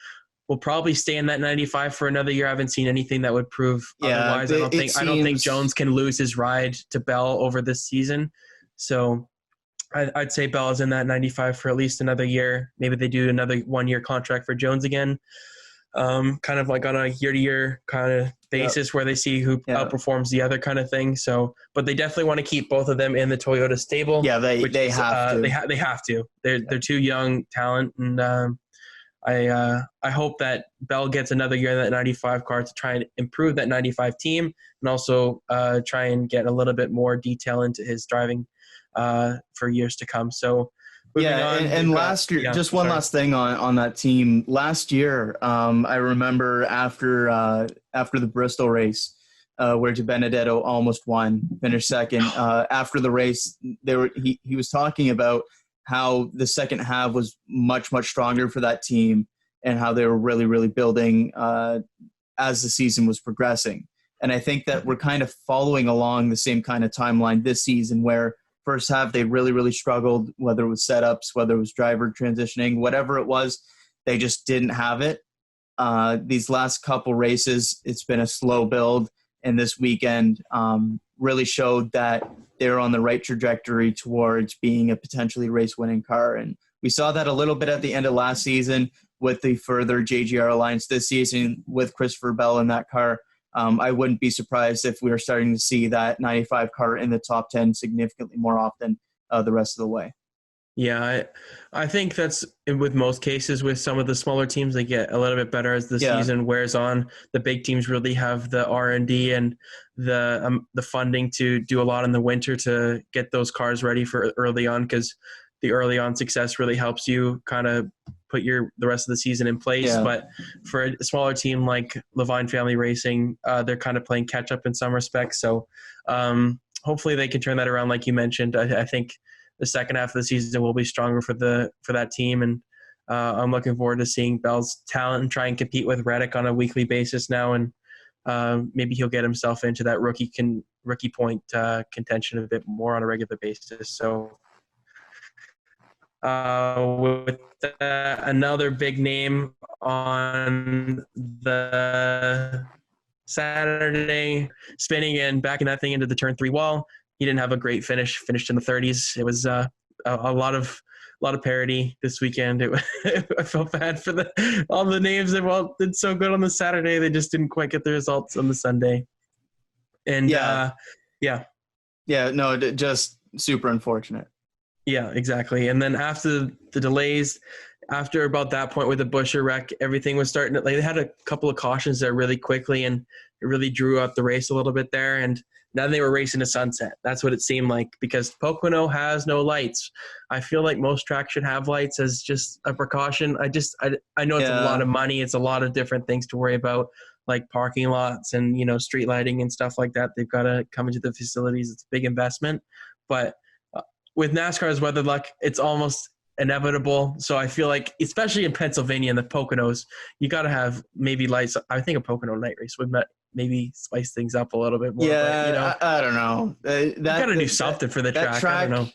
will probably stay in that 95 for another year. I haven't seen anything that would prove otherwise. I don't think Jones can lose his ride to Bell over this season. So I'd say Bell is in that 95 for at least another year. Maybe they do another 1-year contract for Jones again, kind of like on a year-to-year kind of basis where they see who outperforms the other kind of thing. So, but they definitely want to keep both of them in the Toyota stable. Yeah, they have to. They have to. They're too young talent, and I hope that Bell gets another year in that 95 car to try and improve that 95 team, and also try and get a little bit more detail into his driving for years to come. So last year, just one last thing on that team. Last year, I remember after the Bristol race, where De Benedetto almost won, finished second. After the race, he was talking about how the second half was much stronger for that team, and how they were really building as the season was progressing. And I think that we're kind of following along the same kind of timeline this season, where first half they really struggled, whether it was setups, whether it was driver transitioning, whatever it was, they just didn't have it. These last couple races, it's been a slow build, and this weekend really showed that they're on the right trajectory towards being a potentially race-winning car. And we saw that a little bit at the end of last season with the further JGR alliance this season with Christopher Bell in that car. I wouldn't be surprised if we were starting to see that 95 car in the top 10 significantly more often the rest of the way. Yeah, I think that's with most cases. With some of the smaller teams, they get a little bit better as the season wears on. The big teams really have the R&D and the funding to do a lot in the winter to get those cars ready for early on, because the early on success really helps you kind of put the rest of the season in place. Yeah. But for a smaller team like Levine Family Racing, they're kind of playing catch up in some respects. So hopefully they can turn that around. Like you mentioned, I think the second half of the season will be stronger for that team. And I'm looking forward to seeing Bell's talent and try and compete with Reddick on a weekly basis now. And maybe he'll get himself into that rookie point contention a bit more on a regular basis. So with that, another big name on the Saturday, spinning and backing that thing into the turn 3 wall. He didn't have a great finish, finished in the 30s. It was a lot of parity this weekend. I felt bad for all the names that did so good on the Saturday. They just didn't quite get the results on the Sunday. And just super unfortunate. Yeah, exactly. And then after the delays, after about that point with the Busher wreck, everything was starting to, they had a couple of cautions there really quickly, and it really drew out the race a little bit there. And then they were racing to sunset. That's what it seemed like, because Pocono has no lights. I feel like most tracks should have lights as just a precaution. I know it's a lot of money. It's a lot of different things to worry about, like parking lots and, street lighting and stuff like that. They've got to come into the facilities. It's a big investment. But with NASCAR's weather luck, it's almost inevitable. So I feel like, especially in Pennsylvania and the Poconos, you got to have maybe lights. I think a Pocono night race would maybe spice things up a little bit more. Yeah, but, I don't know. You got to do something for the track. I don't know.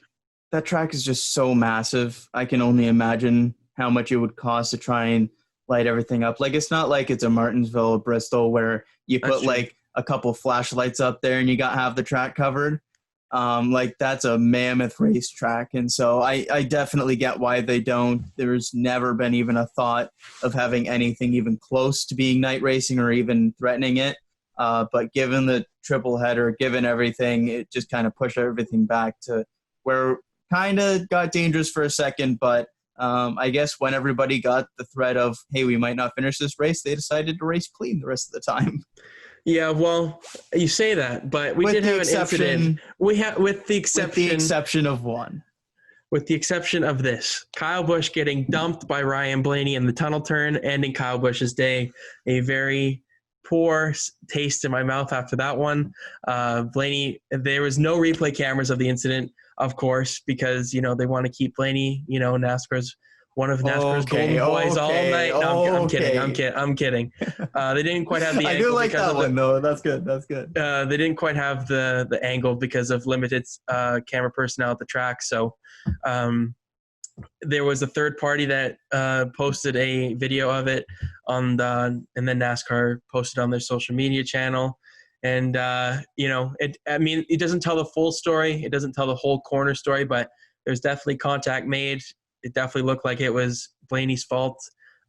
That track is just so massive. I can only imagine how much it would cost to try and light everything up. Like, it's not like it's a Martinsville or Bristol where you put like a couple flashlights up there and you got half the track covered. Like, that's a mammoth racetrack. And so I definitely get why they don't. There's never been even a thought of having anything even close to being night racing or even threatening it. But given the triple header, given everything, it just kind of pushed everything back to where kind of got dangerous for a second. But I guess when everybody got the threat of, hey, we might not finish this race, they decided to race clean the rest of the time. Yeah, well, you say that, but we did have an incident. With the exception of one. with the exception of this. Kyle Busch getting dumped by Ryan Blaney in the tunnel turn, ending Kyle Busch's day. A very poor taste in my mouth after that one. Blaney, there was no replay cameras of the incident, of course, because, they want to keep Blaney, NASCAR's one of NASCAR's golden boys all night. No, I'm kidding. I'm kidding. They didn't quite have the I angle. do like that one, though. That's good. They didn't quite have the angle because of limited camera personnel at the track. So there was a third party that posted a video of it and then NASCAR posted on their social media channel. And, it doesn't tell the full story. It doesn't tell the whole corner story, but there's definitely contact made. It definitely looked like it was Blaney's fault.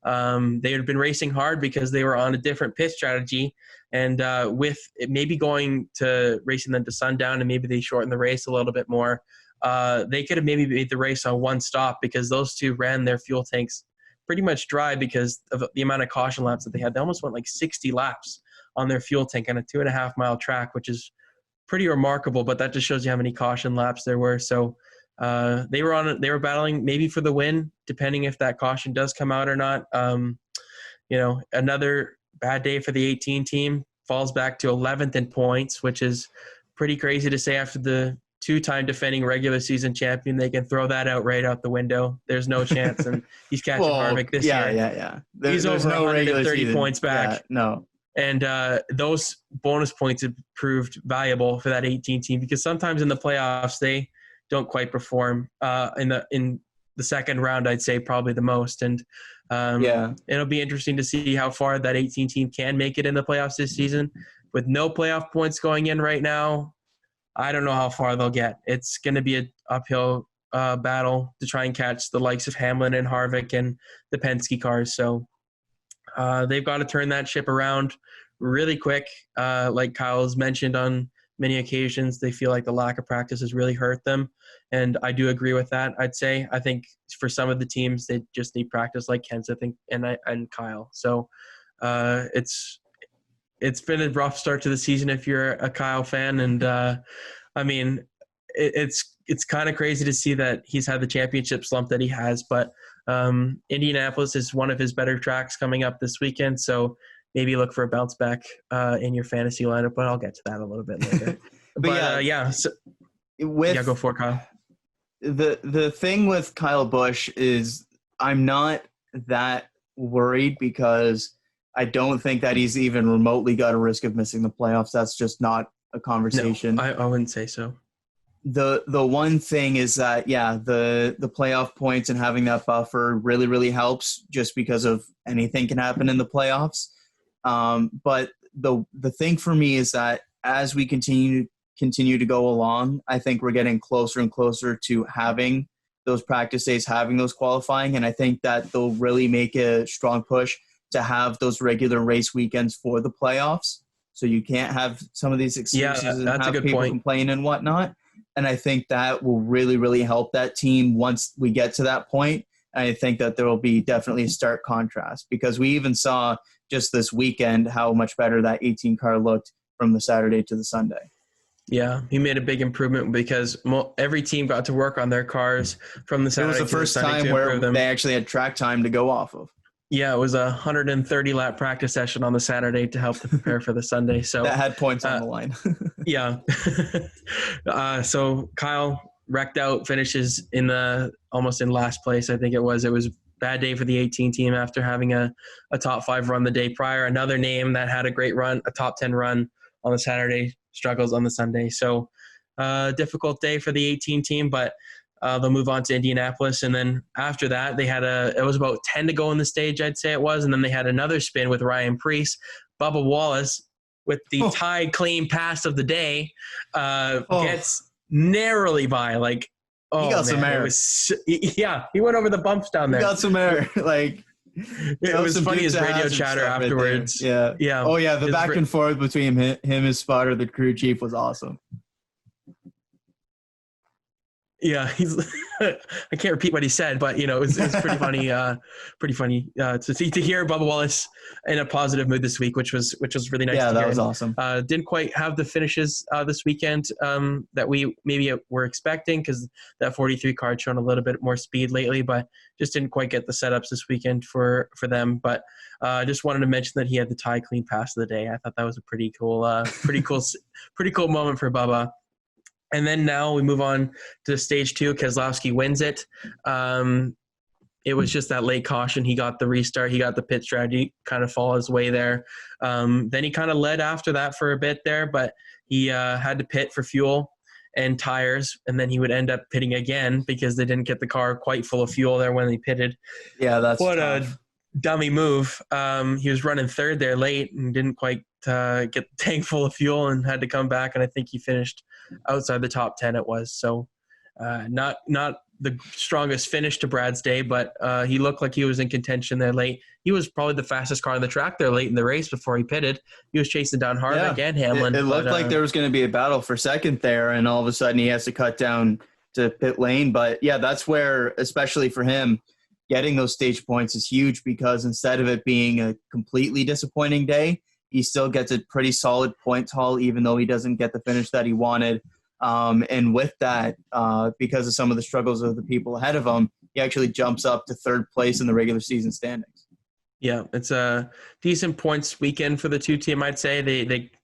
They had been racing hard because they were on a different pit strategy. And with it maybe going to racing them to sundown and maybe they shortened the race a little bit more, they could have maybe made the race on one stop because those two ran their fuel tanks pretty much dry because of the amount of caution laps that they had. They almost went like 60 laps on their fuel tank on a 2.5 mile track, which is pretty remarkable, but that just shows you how many caution laps there were. So they were battling maybe for the win, depending if that caution does come out or not. Another bad day for the 18 team, falls back to 11th in points, which is pretty crazy to say after the two-time defending regular season champion. They can throw that out right out the window. There's no chance, and he's catching Harvick this year. Yeah. He's over no 130 points back. Yeah, no. And those bonus points have proved valuable for that 18 team because sometimes in the playoffs they don't quite perform in the second round. I'd say probably the most, and it'll be interesting to see how far that 18 team can make it in the playoffs this season. With no playoff points going in right now, I don't know how far they'll get. It's going to be an uphill battle to try and catch the likes of Hamlin and Harvick and the Penske cars. So they've got to turn that ship around really quick. Like Kyle's mentioned on many occasions, they feel like the lack of practice has really hurt them. And I do agree with that, I'd say. I think for some of the teams, they just need practice like Kent, I think, and Kyle. So it's been a rough start to the season if you're a Kyle fan. And, it's kind of crazy to see that he's had the championship slump that he has. But Indianapolis is one of his better tracks coming up this weekend. So maybe look for a bounce back in your fantasy lineup, but I'll get to that a little bit later. Go for it, Kyle. The thing with Kyle Busch is I'm not that worried because I don't think that he's even remotely got a risk of missing the playoffs. That's just not a conversation. No, I wouldn't say so. The one thing is that, the playoff points and having that buffer really, really helps just because of anything can happen in the playoffs. But the thing for me is that as we continue to go along, I think we're getting closer and closer to having those practice days, having those qualifying. And I think that they'll really make a strong push to have those regular race weekends for the playoffs. So you can't have some of these excuses and have people complain and whatnot. And I think that will really, really help that team once we get to that point. And I think that there will be definitely a stark contrast because we even saw just this weekend how much better that 18 car looked from the Saturday to the Sunday. Yeah, he made a big improvement because every team got to work on their cars from the Saturday. It was the first time where they actually had track time to go off of. Yeah, it was a 130 lap practice session on the Saturday to help to prepare for the Sunday. So that had points on the line. Yeah. So Kyle wrecked out, finishes almost in last place. I think it was a bad day for the 18 team after having a top 5 run the day prior. Another name that had a great run, a top 10 run on the Saturday, struggles on the Sunday. So difficult day for the 18 team, but they'll move on to Indianapolis. And then after that, they had it was about 10 to go in the stage, I'd say it was. And then they had another spin with Ryan Preece. Bubba Wallace, with the tied clean pass of the day, gets narrowly by. He got some air. He went over the bumps down there. He got some air. It was funny his radio chatter afterwards. Right yeah. Oh, yeah. The back and forth between him, his spotter, the crew chief was awesome. Yeah, he's. I can't repeat what he said, but it was pretty funny. Pretty funny to hear Bubba Wallace in a positive mood this week, which was really nice Yeah, to that hear. was And, awesome. didn't quite have the finishes this weekend that we maybe were expecting, because that 43 car had shown a little bit more speed lately, but just didn't quite get the setups this weekend for them. But I just wanted to mention that he had the tie clean pass of the day. I thought that was a pretty cool moment for Bubba. And then now we move on to stage 2. Keselowski wins it. It was just that late caution. He got the restart. He got the pit strategy kind of fall his way there. Then he kind of led after that for a bit there, but he had to pit for fuel and tires, and then he would end up pitting again because they didn't get the car quite full of fuel there when they pitted. Yeah, that's What tough. a dummy move. He was running third there late and didn't quite get the tank full of fuel and had to come back, and I think he finished outside the top 10 it was. So not the strongest finish to Brad's day, but he looked like he was in contention there late. He was probably the fastest car on the track there late in the race before he pitted. He was chasing down Harvick and Hamlin. It looked like there was going to be a battle for second there, and all of a sudden he has to cut down to pit lane. But yeah, that's where, especially for him, getting those stage points is huge, because instead of it being a completely disappointing day, he still gets a pretty solid points haul, even though he doesn't get the finish that he wanted. And with that, because of some of the struggles of the people ahead of him, he actually jumps up to third place in the regular season standings. Yeah, it's a decent points weekend for the two team. I'd say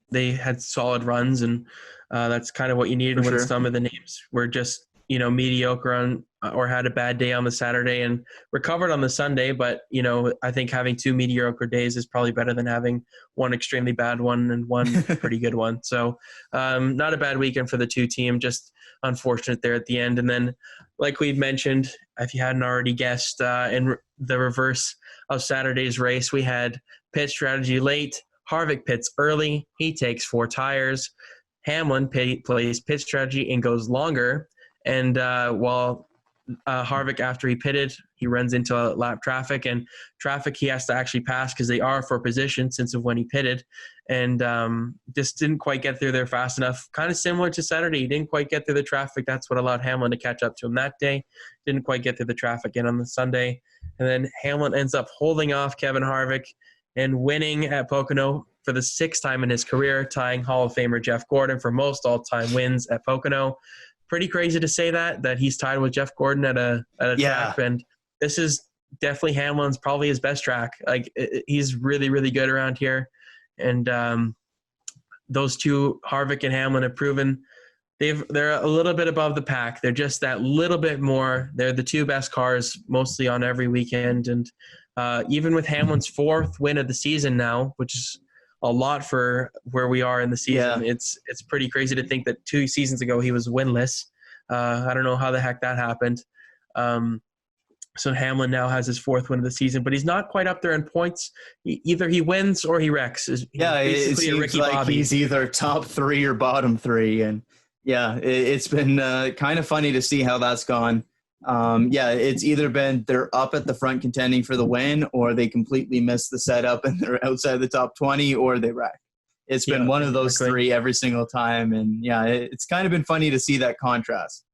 they had solid runs, and that's kind of what you needed For when sure. some of the names were just mediocre on or had a bad day on the Saturday and recovered on the Sunday. But I think having 2 mediocre days is probably better than having one extremely bad one and one pretty good one. So not a bad weekend for the two team, just unfortunate there at the end. And then, like we've mentioned, if you hadn't already guessed, in the reverse of Saturday's race, we had pit strategy late. Harvick pits early. He takes 4 tires. Hamlin plays pit strategy and goes longer. And while Harvick, after he pitted, he runs into lap traffic, and traffic he has to actually pass because they are for position since of when he pitted, and just didn't quite get through there fast enough. Kind of similar to Saturday, he didn't quite get through the traffic. That's what allowed Hamlin to catch up to him that day. Didn't quite get through the traffic in on the Sunday, and then Hamlin ends up holding off Kevin Harvick and winning at Pocono for the 6th time in his career, tying Hall of Famer Jeff Gordon for most all-time wins at Pocono. Pretty crazy to say that he's tied with Jeff Gordon at a track, and this is definitely Hamlin's probably his best track. Like he's really, really good around here, and those two, Harvick and Hamlin, have proven they're a little bit above the pack. They're just that little bit more. They're the 2 best cars mostly on every weekend, and even with Hamlin's 4th win of the season now, which is a lot for where we are in the season. Yeah. It's pretty crazy to think that 2 seasons ago he was winless. I don't know how the heck that happened. So Hamlin now has his 4th win of the season, but he's not quite up there in points. Either he wins or he wrecks. He's It seems like Bobby. He's either top 3 or bottom 3, and it's been kind of funny to see how that's gone. It's either been they're up at the front contending for the win, or they completely miss the setup and they're outside the top 20, or they wreck. It's been one of those 3 every single time, and it's kind of been funny to see that contrast.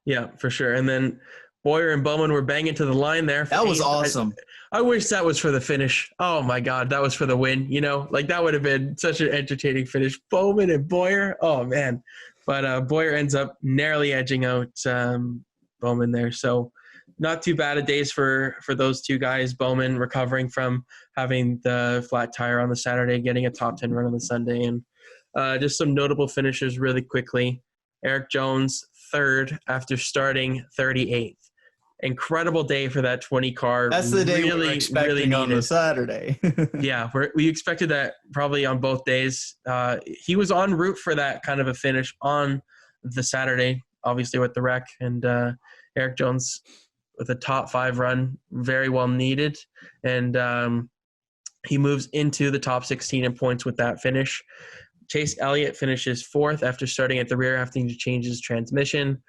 Yeah, for sure. And then Bowyer and Bowman were banging to the line there. That was awesome. I wish that was for the finish. Oh my God, that was for the win. Like that would have been such an entertaining finish. Bowman and Bowyer. Oh man. But Bowyer ends up narrowly edging out Bowman there. So not too bad of days for those 2 guys. Bowman recovering from having the flat tire on the Saturday, getting a top 10 run on the Sunday. And just some notable finishers really quickly. Eric Jones, 3rd after starting 38th. Incredible day for that 20 car. That's the day we were expecting on the Saturday. Yeah, we expected that probably on both days. He was en route for that kind of a finish on the Saturday, obviously with the wreck, and Eric Jones with a top 5 run, very well needed, and he moves into the top 16 in points with that finish. Chase Elliott finishes 4th after starting at the rear, having to change his transmission.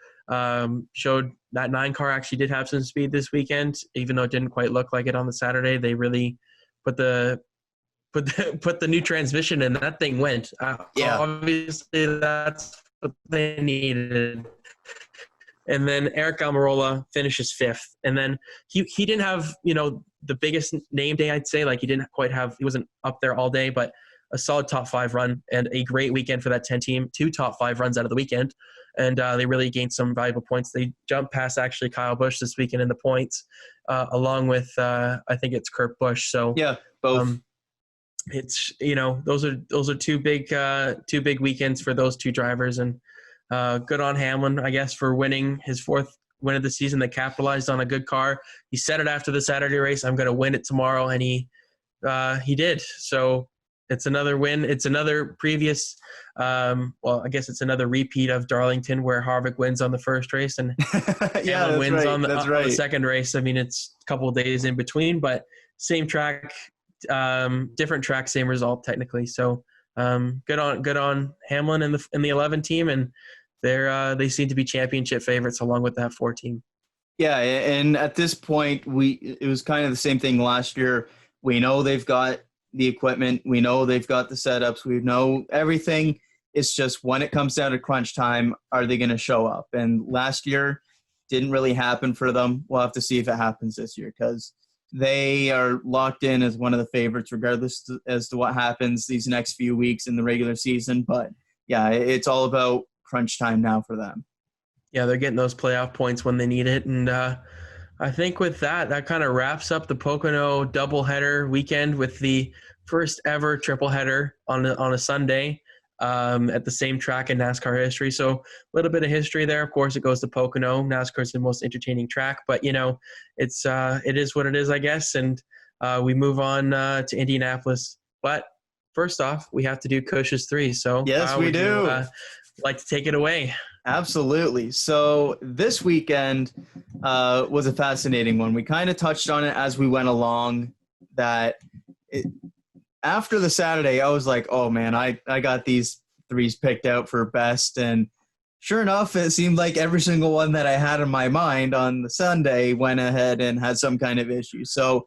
Showed that 9 car actually did have some speed this weekend, even though it didn't quite look like it on the Saturday. They really put the new transmission in. That thing went. Obviously that's what they needed. And then Eric Almirola finishes 5th. And then he didn't have, the biggest name day, I'd say. Like, he wasn't up there all day, but a solid top 5 run and a great weekend for that 10 team. 2 top 5 runs out of the weekend. And they really gained some valuable points. They jumped past actually Kyle Busch this weekend in the points, along with, I think it's Kurt Busch. So yeah, both. It's, those are two big weekends for those 2 drivers, and good on Hamlin, I guess, for winning his 4th win of the season. That capitalized on a good car. He said it after the Saturday race, I'm going to win it tomorrow, and he did. So it's another win. It's another previous, I guess it's another repeat of Darlington, where Harvick wins on the first race and Hamlin wins on the second race. I mean, it's a couple of days in between, but same track, different track, same result technically. So good on Hamlin and the 11 team, and they seem to be championship favorites along with that 4 team. Yeah, and at this point, it was kind of the same thing last year. We know they've got the equipment, we know they've got the setups, we know everything. It's just when it comes down to crunch time, are they going to show up? And last year didn't really happen for them. We'll have to see if it happens this year, because they are locked in as one of the favorites, regardless as to what happens these next few weeks in the regular season. But yeah, it's all about crunch time now for them. Yeah, they're getting those playoff points when they need it. And I think with that kind of wraps up the Pocono doubleheader weekend with the first ever tripleheader on a Sunday at the same track in NASCAR history. So a little bit of history there. Of course, it goes to Pocono. NASCAR is the most entertaining track, but it is what it is, I guess. And we move on to Indianapolis. But first off, we have to do Cush's 3. So yes, we do. Like to take it away. Absolutely. So this weekend was a fascinating one. We kind of touched on it as we went along, after the Saturday, I was like, oh man, I got these 3s picked out for best. And sure enough, it seemed like every single one that I had in my mind on the Sunday went ahead and had some kind of issue. So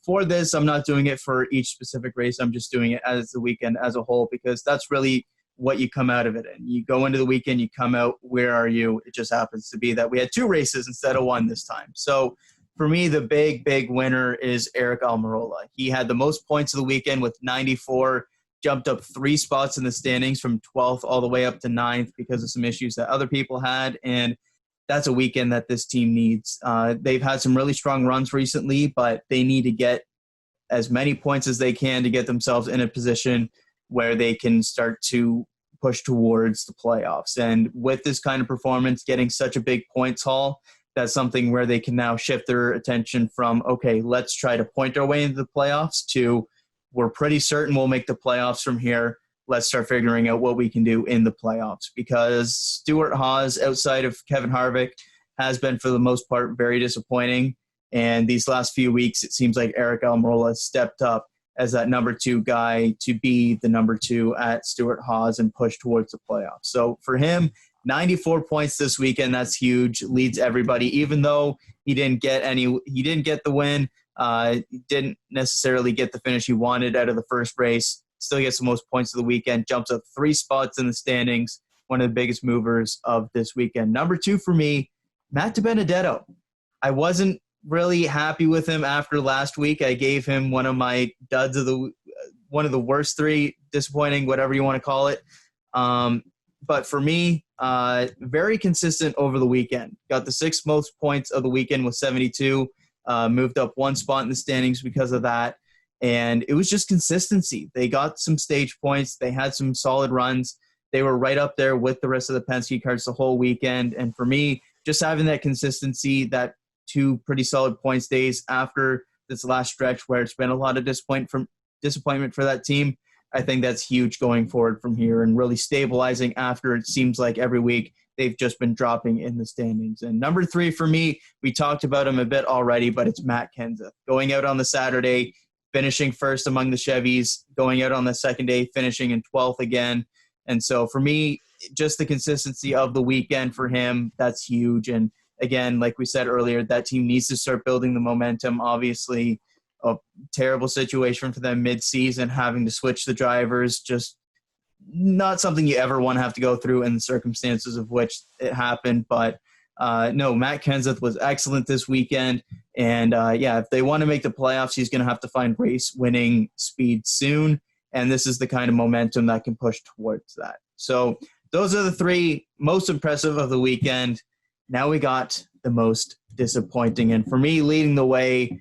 for this, I'm not doing it for each specific race. I'm just doing it as the weekend as a whole, because that's really what you come out of it in. You go into the weekend, you come out, where are you? It just happens to be that we had 2 races instead of 1 this time. So for me, the big winner is Eric Almirola. He had the most points of the weekend with 94, jumped up 3 spots in the standings from 12th all the way up to 9th because of some issues that other people had. And that's a weekend that this team needs. They've had some really strong runs recently, but they need to get as many points as they can to get themselves in a position where they can start to push towards the playoffs. And with this kind of performance, getting such a big points haul, that's something where they can now shift their attention from, okay, let's try to point our way into the playoffs, to we're pretty certain we'll make the playoffs from here. Let's start figuring out what we can do in the playoffs, because Stewart-Haas, outside of Kevin Harvick, has been for the most part very disappointing. And these last few weeks, it seems like Eric Almirola has stepped up as that number 2 guy to be the number 2 at Stewart-Haas and push towards the playoffs. So for him, 94 points this weekend, that's huge, leads everybody, even though he didn't get the win, he didn't necessarily get the finish he wanted out of the first race, still gets the most points of the weekend, jumps up 3 spots in the standings, one of the biggest movers of this weekend. Number 2 for me, Matt DiBenedetto. I wasn't really happy with him after last week. I gave him one of my duds of one of the worst 3, disappointing, whatever you want to call it. But for me, very consistent over the weekend. Got the 6th most points of the weekend with 72, moved up 1 spot in the standings because of that. And it was just consistency. They got some stage points. They had some solid runs. They were right up there with the rest of the Penske cars the whole weekend. And for me, just having that consistency, that 2 pretty solid points days after this last stretch where it's been a lot of disappointment for that team, I think that's huge going forward from here and really stabilizing after it seems like every week they've just been dropping in the standings. And number 3 for me, we talked about him a bit already, but it's Matt Kenseth. Going out on the Saturday, finishing first among the Chevys, going out on the second day, finishing in 12th again. And so for me, just the consistency of the weekend for him, that's huge. And again, like we said earlier, that team needs to start building the momentum. Obviously, a terrible situation for them mid-season, having to switch the drivers, just not something you ever want to have to go through in the circumstances of which it happened. But No, Matt Kenseth was excellent this weekend. And if they want to make the playoffs, he's going to have to find race winning speed soon. And this is the kind of momentum that can push towards that. So those are the three most impressive of the weekend. Now we got the most disappointing. And for me, leading the way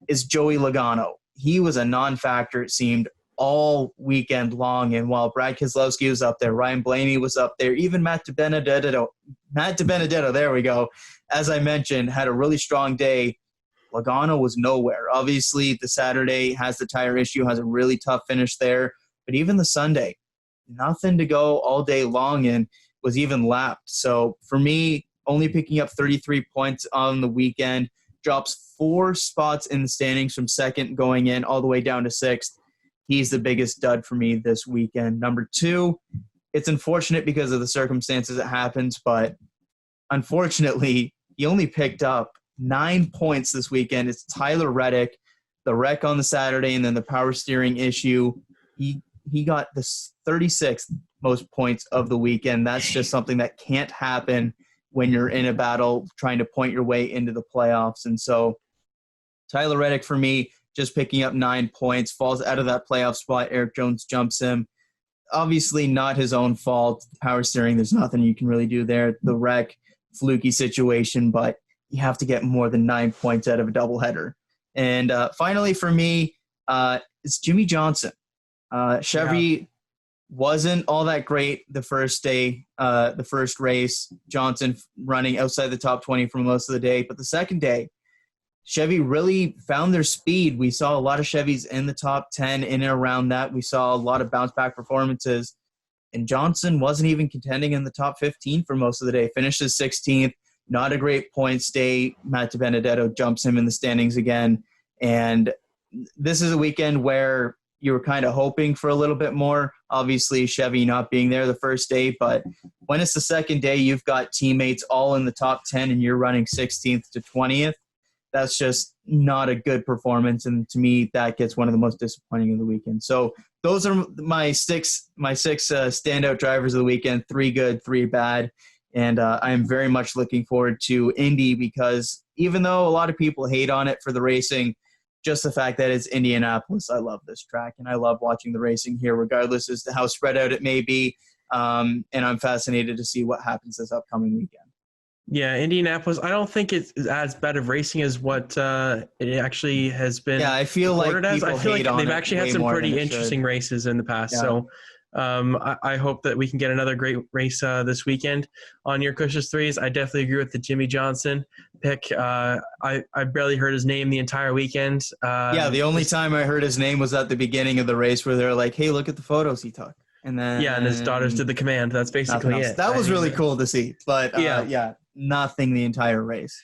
is Joey Logano. He was a non-factor, it seemed, all weekend long. And while Brad Keselowski was up there, Ryan Blaney was up there, even Matt DiBenedetto, there we go, as I mentioned, had a really strong day. Logano was nowhere. Obviously, the Saturday has the tire issue, has a really tough finish there. But even the Sunday, nothing to go all day long and was even lapped. So for me, only picking up 33 points on the weekend, drops 4 spots in the standings from second going in all the way down to sixth. He's the biggest dud for me this weekend. Number 2, it's unfortunate because of the circumstances it happens, but unfortunately, he only picked up 9 points this weekend. It's Tyler Reddick, the wreck on the Saturday, and then the power steering issue. He got the 36th most points of the weekend. That's just something that can't happen when you're in a battle trying to point your way into the playoffs. And so Tyler Reddick, for me, just picking up 9 points, falls out of that playoff spot. Eric Jones jumps him. Obviously not his own fault. Power steering, there's nothing you can really do there. The wreck, fluky situation, but you have to get more than 9 points out of a doubleheader. And finally for me, it's Jimmy Johnson. Chevy wasn't all that great the first day, the first race. Johnson running outside the top 20 for most of the day. But the second day, Chevy really found their speed. We saw a lot of Chevys in the top 10, in and around that. We saw a lot of bounce-back performances. And Johnson wasn't even contending in the top 15 for most of the day. Finishes 16th. Not a great points day. Matt DiBenedetto jumps him in the standings again. And this is a weekend where you were kind of hoping for a little bit more. Obviously, Chevy not being there the first day. But when it's the second day, you've got teammates all in the top 10 and you're running 16th to 20th. That's just not a good performance, and to me, that gets one of the most disappointing of the weekend. So those are my six standout drivers of the weekend: 3 good, 3 bad, and I am very much looking forward to Indy because even though a lot of people hate on it for the racing, just the fact that it's Indianapolis, I love this track, and I love watching the racing here, regardless as to how spread out it may be, and I'm fascinated to see what happens this upcoming weekend. Yeah, Indianapolis, I don't think it's as bad of racing as what it actually has been. Yeah, I feel like as. I feel like they've actually had some pretty interesting races in the past. Yeah. So I hope that we can get another great race this weekend on your Cush's Threes. I definitely agree with the Jimmy Johnson pick. I barely heard his name the entire weekend. The only time I heard his name was at the beginning of the race where they're like, hey, look at the photos he took. And then and his daughters did the command. That's basically it. That was really cool to see. But nothing the entire race.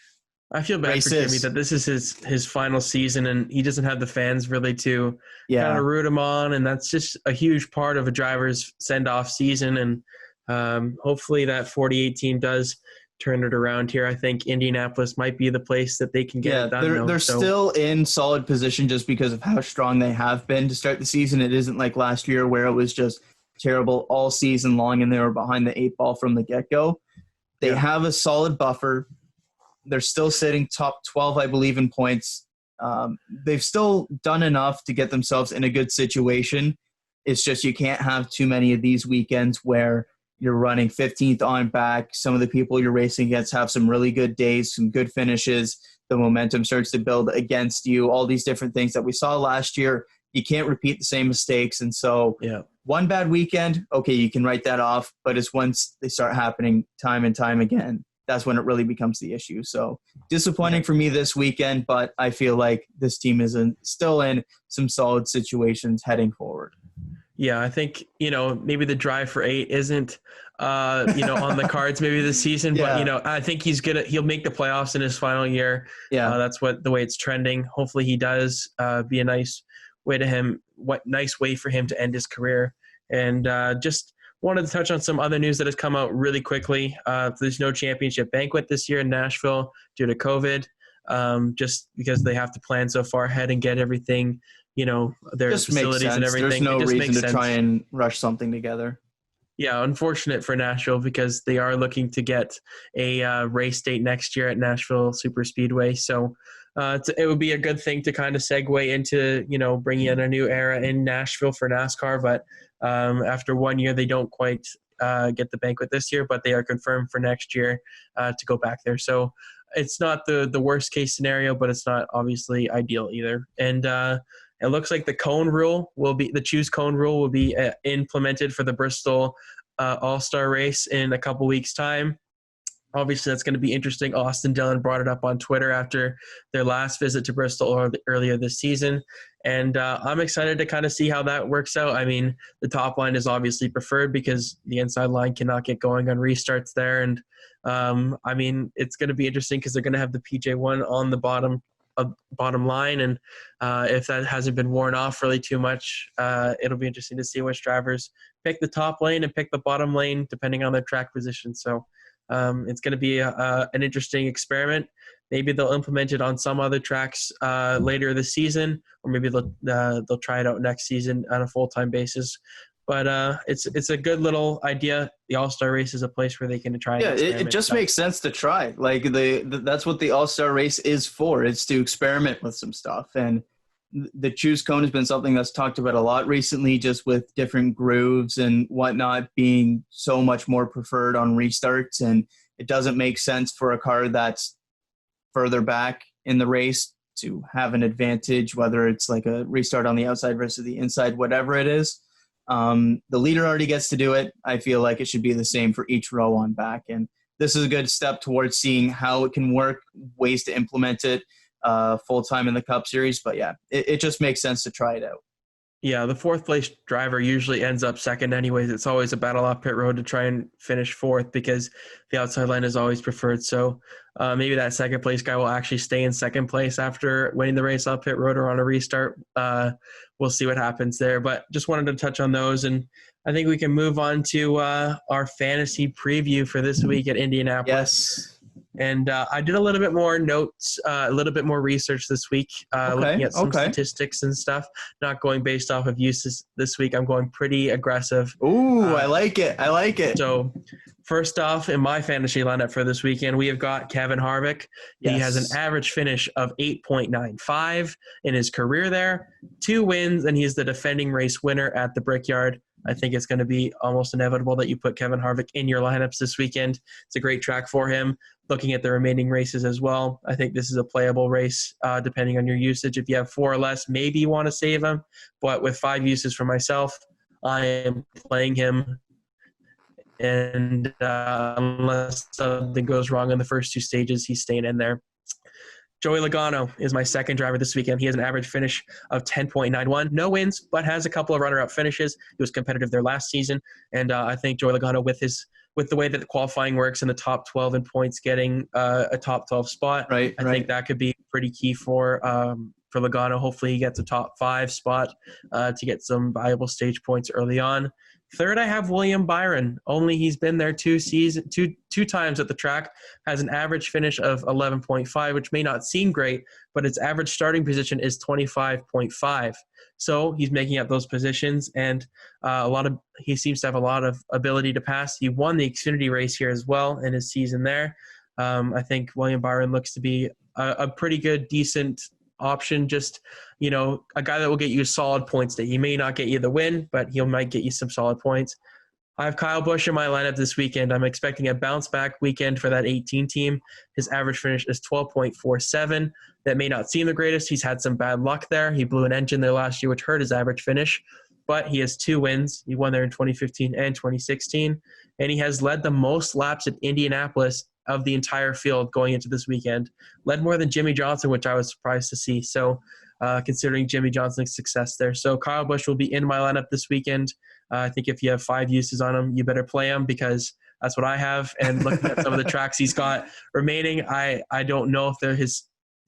I feel bad for Jimmy that this is his final season and he doesn't have the fans really to kind of root him on, and that's just a huge part of a driver's send-off season. And hopefully that 48 team does turn it around here. I think Indianapolis might be the place that they can get it done. They're still in solid position just because of how strong they have been to start the season. It isn't like last year where it was just terrible all season long and they were behind the 8 ball from the get-go. They have a solid buffer. They're still sitting top 12, I believe, in points. They've still done enough to get themselves in a good situation. It's just you can't have too many of these weekends where you're running 15th on back. Some of the people you're racing against have some really good days, some good finishes. The momentum starts to build against you, all these different things that we saw last year. You can't repeat the same mistakes. And so one bad weekend, okay, you can write that off. But it's once they start happening time and time again, that's when it really becomes the issue. So disappointing for me this weekend, but I feel like this team is still in some solid situations heading forward. Yeah, I think, maybe the drive for 8 isn't, on the cards maybe this season, but, I think he'll make the playoffs in his final year. Yeah. That's the way it's trending. Hopefully he does be a nice way for him to end his career. And just wanted to touch on some other news that has come out really quickly. There's no championship banquet this year in Nashville due to COVID, just because they have to plan so far ahead and get everything, their just facilities and everything. There's no reason to try and rush something together. Yeah, unfortunate for Nashville because they are looking to get a race date next year at Nashville Super Speedway. So it would be a good thing to kind of segue into, bringing in a new era in Nashville for NASCAR. But after 1 year, they don't quite get the banquet this year, but they are confirmed for next year to go back there. So it's not the worst case scenario, but it's not obviously ideal either. And it looks like the choose cone rule will be implemented for the Bristol All-Star race in a couple weeks' time. Obviously, that's going to be interesting. Austin Dillon brought it up on Twitter after their last visit to Bristol earlier this season. And I'm excited to kind of see how that works out. I mean, the top line is obviously preferred because the inside line cannot get going on restarts there. And I mean, it's going to be interesting because they're going to have the PJ1 on the bottom line. And if that hasn't been worn off really too much, it'll be interesting to see which drivers pick the top lane and pick the bottom lane, depending on their track position. So it's going to be an interesting experiment. Maybe they'll implement it on some other tracks later this season, or maybe they'll try it out next season on a full-time basis. But it's a good little idea. The All-Star race is a place where they can try. Yeah, it just makes sense to try. Like that's what the All-Star race is for. It's to experiment with some stuff. And the choose cone has been something that's talked about a lot recently, just with different grooves and whatnot being so much more preferred on restarts. And it doesn't make sense for a car that's further back in the race to have an advantage, whether it's like a restart on the outside versus the inside, whatever it is. The leader already gets to do it. I feel like it should be the same for each row on back. And this is a good step towards seeing how it can work, ways to implement it full-time in the Cup Series. But yeah, it just makes sense to try it out. Yeah, the fourth place driver usually ends up second anyways. It's always a battle off pit road to try and finish fourth because the outside line is always preferred. So maybe that second place guy will actually stay in second place after winning the race off pit road or on a restart. We'll see what happens there. But just wanted to touch on those. And I think we can move on to our fantasy preview for this week at Indianapolis. Yes. And I did a little bit more notes, a little bit more research this week, looking at some statistics and stuff, not going based off of uses this week. I'm going pretty aggressive. Ooh, I like it. So first off, in my fantasy lineup for this weekend, we have got Kevin Harvick. Yes. He has an average finish of 8.95 in his career there, 2 wins, and he's the defending race winner at the Brickyard. I think it's going to be almost inevitable that you put Kevin Harvick in your lineups this weekend. It's a great track for him. Looking at the remaining races as well, I think this is a playable race depending on your usage. If you have 4 or less, maybe you want to save him. But with 5 uses for myself, I am playing him. And unless something goes wrong in the first 2 stages, he's staying in there. Joey Logano is my second driver this weekend. He has an average finish of 10.91. No wins, but has a couple of runner-up finishes. He was competitive there last season. And I think Joey Logano, with the way that the qualifying works in the top 12 in points, getting a top 12 spot, I think that could be pretty key for Logano. Hopefully he gets a top 5 spot to get some valuable stage points early on. Third, I have William Byron. Only he's been there two times at the track, has an average finish of 11.5, which may not seem great, but its average starting position is 25.5. So he's making up those positions, and he seems to have a lot of ability to pass. He won the Xfinity race here as well in his season there. I think William Byron looks to be a pretty good, decent option, just a guy that will get you solid points. That he may not get you the win, but he might get you some solid points. I have Kyle Busch in my lineup this weekend. I'm expecting a bounce back weekend for that 18 team. His average finish is 12.47. That may not seem the greatest. He's had some bad luck there. He blew an engine there last year, which hurt his average finish, but he has 2 wins. He won there in 2015 and 2016, and he has led the most laps at Indianapolis of the entire field going into this weekend. Led more than Jimmy Johnson, which I was surprised to see. So considering Jimmy Johnson's success there. So Kyle Busch will be in my lineup this weekend. I think if you have 5 uses on him, you better play him because that's what I have. And looking at some of the tracks he's got remaining, I don't know if they're his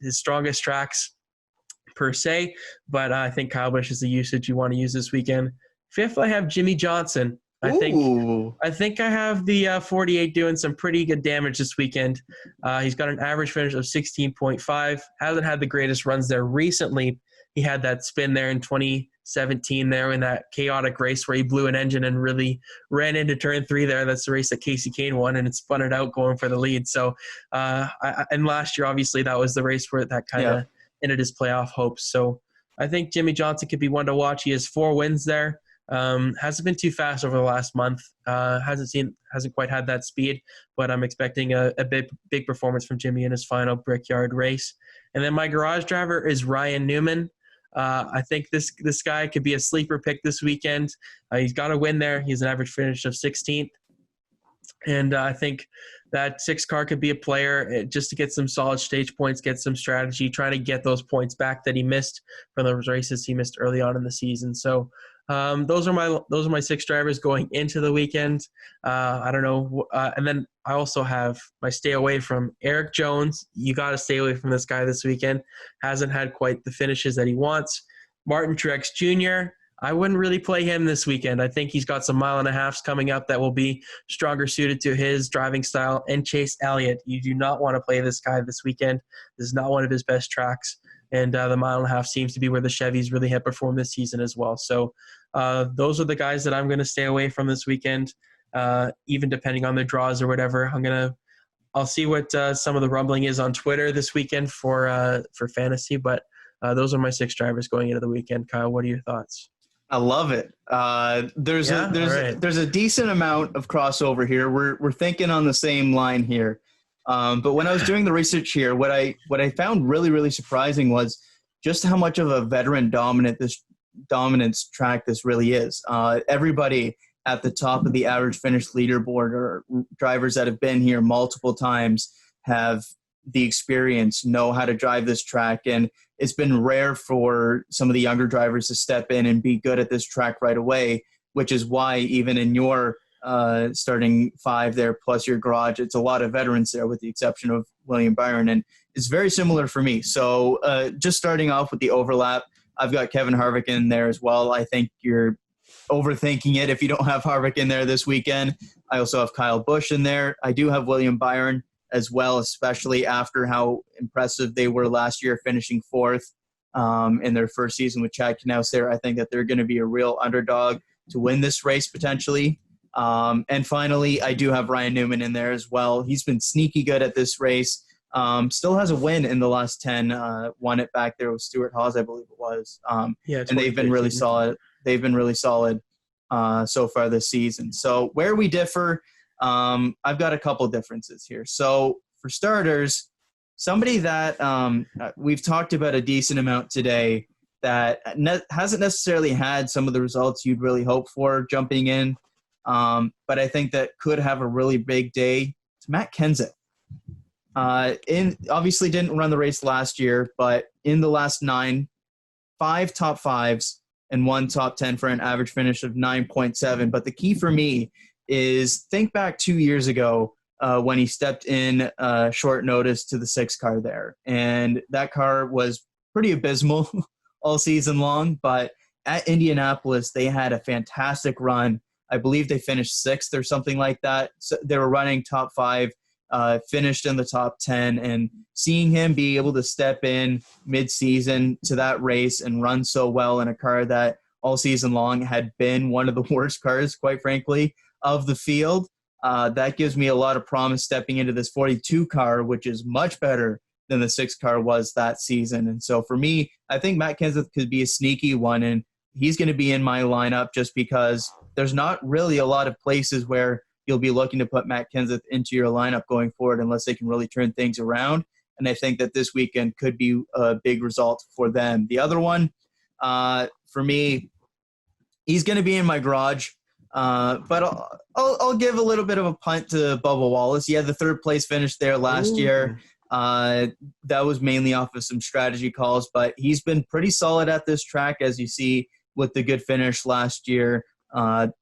strongest tracks per se, but I think Kyle Busch is the usage you want to use this weekend. Fifth, I have Jimmy Johnson. I think I have the 48 doing some pretty good damage this weekend. He's got an average finish of 16.5. Hasn't had the greatest runs there recently. he had that spin there in 2017 there in that chaotic race where he blew an engine and really ran into turn 3 there. That's the race that Casey Kane won, and it spun it out going for the lead. So, and last year, obviously, that was the race where that kind of ended his playoff hopes. So I think Jimmy Johnson could be one to watch. He has 4 wins there. Hasn't been too fast over the last month. Hasn't quite had that speed, but I'm expecting a big performance from Jimmy in his final Brickyard race. And then my garage driver is Ryan Newman. I think this guy could be a sleeper pick this weekend. He's got a win there. He's an average finish of 16th. And I think that 6 car could be a player just to get some solid stage points, get some strategy, trying to get those points back that he missed from those races he missed early on in the season. So those are my 6 drivers going into the weekend. I don't know. And then I also have my stay away from Eric Jones. You got to stay away from this guy this weekend. Hasn't had quite the finishes that he wants. Martin Truex Jr., I wouldn't really play him this weekend. I think he's got some 1.5 miles coming up that will be stronger suited to his driving style. And Chase Elliott, you do not want to play this guy this weekend. This is not one of his best tracks. And the 1.5 miles seems to be where the Chevys really have performed this season as well. So those are the guys that I'm going to stay away from this weekend, even depending on their draws or whatever. I'll see what some of the rumbling is on Twitter this weekend for fantasy. But those are my 6 drivers going into the weekend. Kyle, what are your thoughts? I love it. There's a decent amount of crossover here. We're thinking on the same line here. But when I was doing the research here, what I found really, really surprising was just how much of a veteran dominance track this really is. Everybody at the top of the average finish leaderboard or drivers that have been here multiple times have the experience, know how to drive this track. And it's been rare for some of the younger drivers to step in and be good at this track right away, which is why even in your starting 5 there plus your garage, it's a lot of veterans there with the exception of William Byron. And it's very similar for me. So just starting off with the overlap, I've got Kevin Harvick in there as well. I think you're overthinking it if you don't have Harvick in there this weekend. I also have Kyle Busch in there. I do have William Byron as well, especially after how impressive they were last year, finishing 4th in their first season with Chad Knaus there. I think that they're going to be a real underdog to win this race potentially. And finally, I do have Ryan Newman in there as well. He's been sneaky good at this race. Still has a win in the last 10. Won it back there with Stuart Haas, I believe it was. And they've been really solid. They've been really solid so far this season. So where we differ, I've got a couple differences here. So for starters, somebody that we've talked about a decent amount today that hasn't necessarily had some of the results you'd really hope for jumping in, but I think that could have a really big day. It's Matt Kenseth. Obviously didn't run the race last year, but in the last 9, 5 top 5s and 1 top 10 for an average finish of 9.7. But the key for me is think back 2 years ago when he stepped in short notice to the 6 car there. And that car was pretty abysmal all season long. But at Indianapolis, they had a fantastic run. I believe they finished 6th or something like that. So they were running top 5, finished in the top 10. And seeing him be able to step in mid-season to that race and run so well in a car that all season long had been one of the worst cars, quite frankly, of the field, that gives me a lot of promise stepping into this 42 car, which is much better than the 6 car was that season. And so for me, I think Matt Kenseth could be a sneaky one, and he's going to be in my lineup just because there's not really a lot of places where you'll be looking to put Matt Kenseth into your lineup going forward unless they can really turn things around. And I think that this weekend could be a big result for them. The other one, for me, he's going to be in my garage. But I'll give a little bit of a punt to Bubba Wallace. He had the 3rd place finish there last year. That was mainly off of some strategy calls, but he's been pretty solid at this track, as you see with the good finish last year.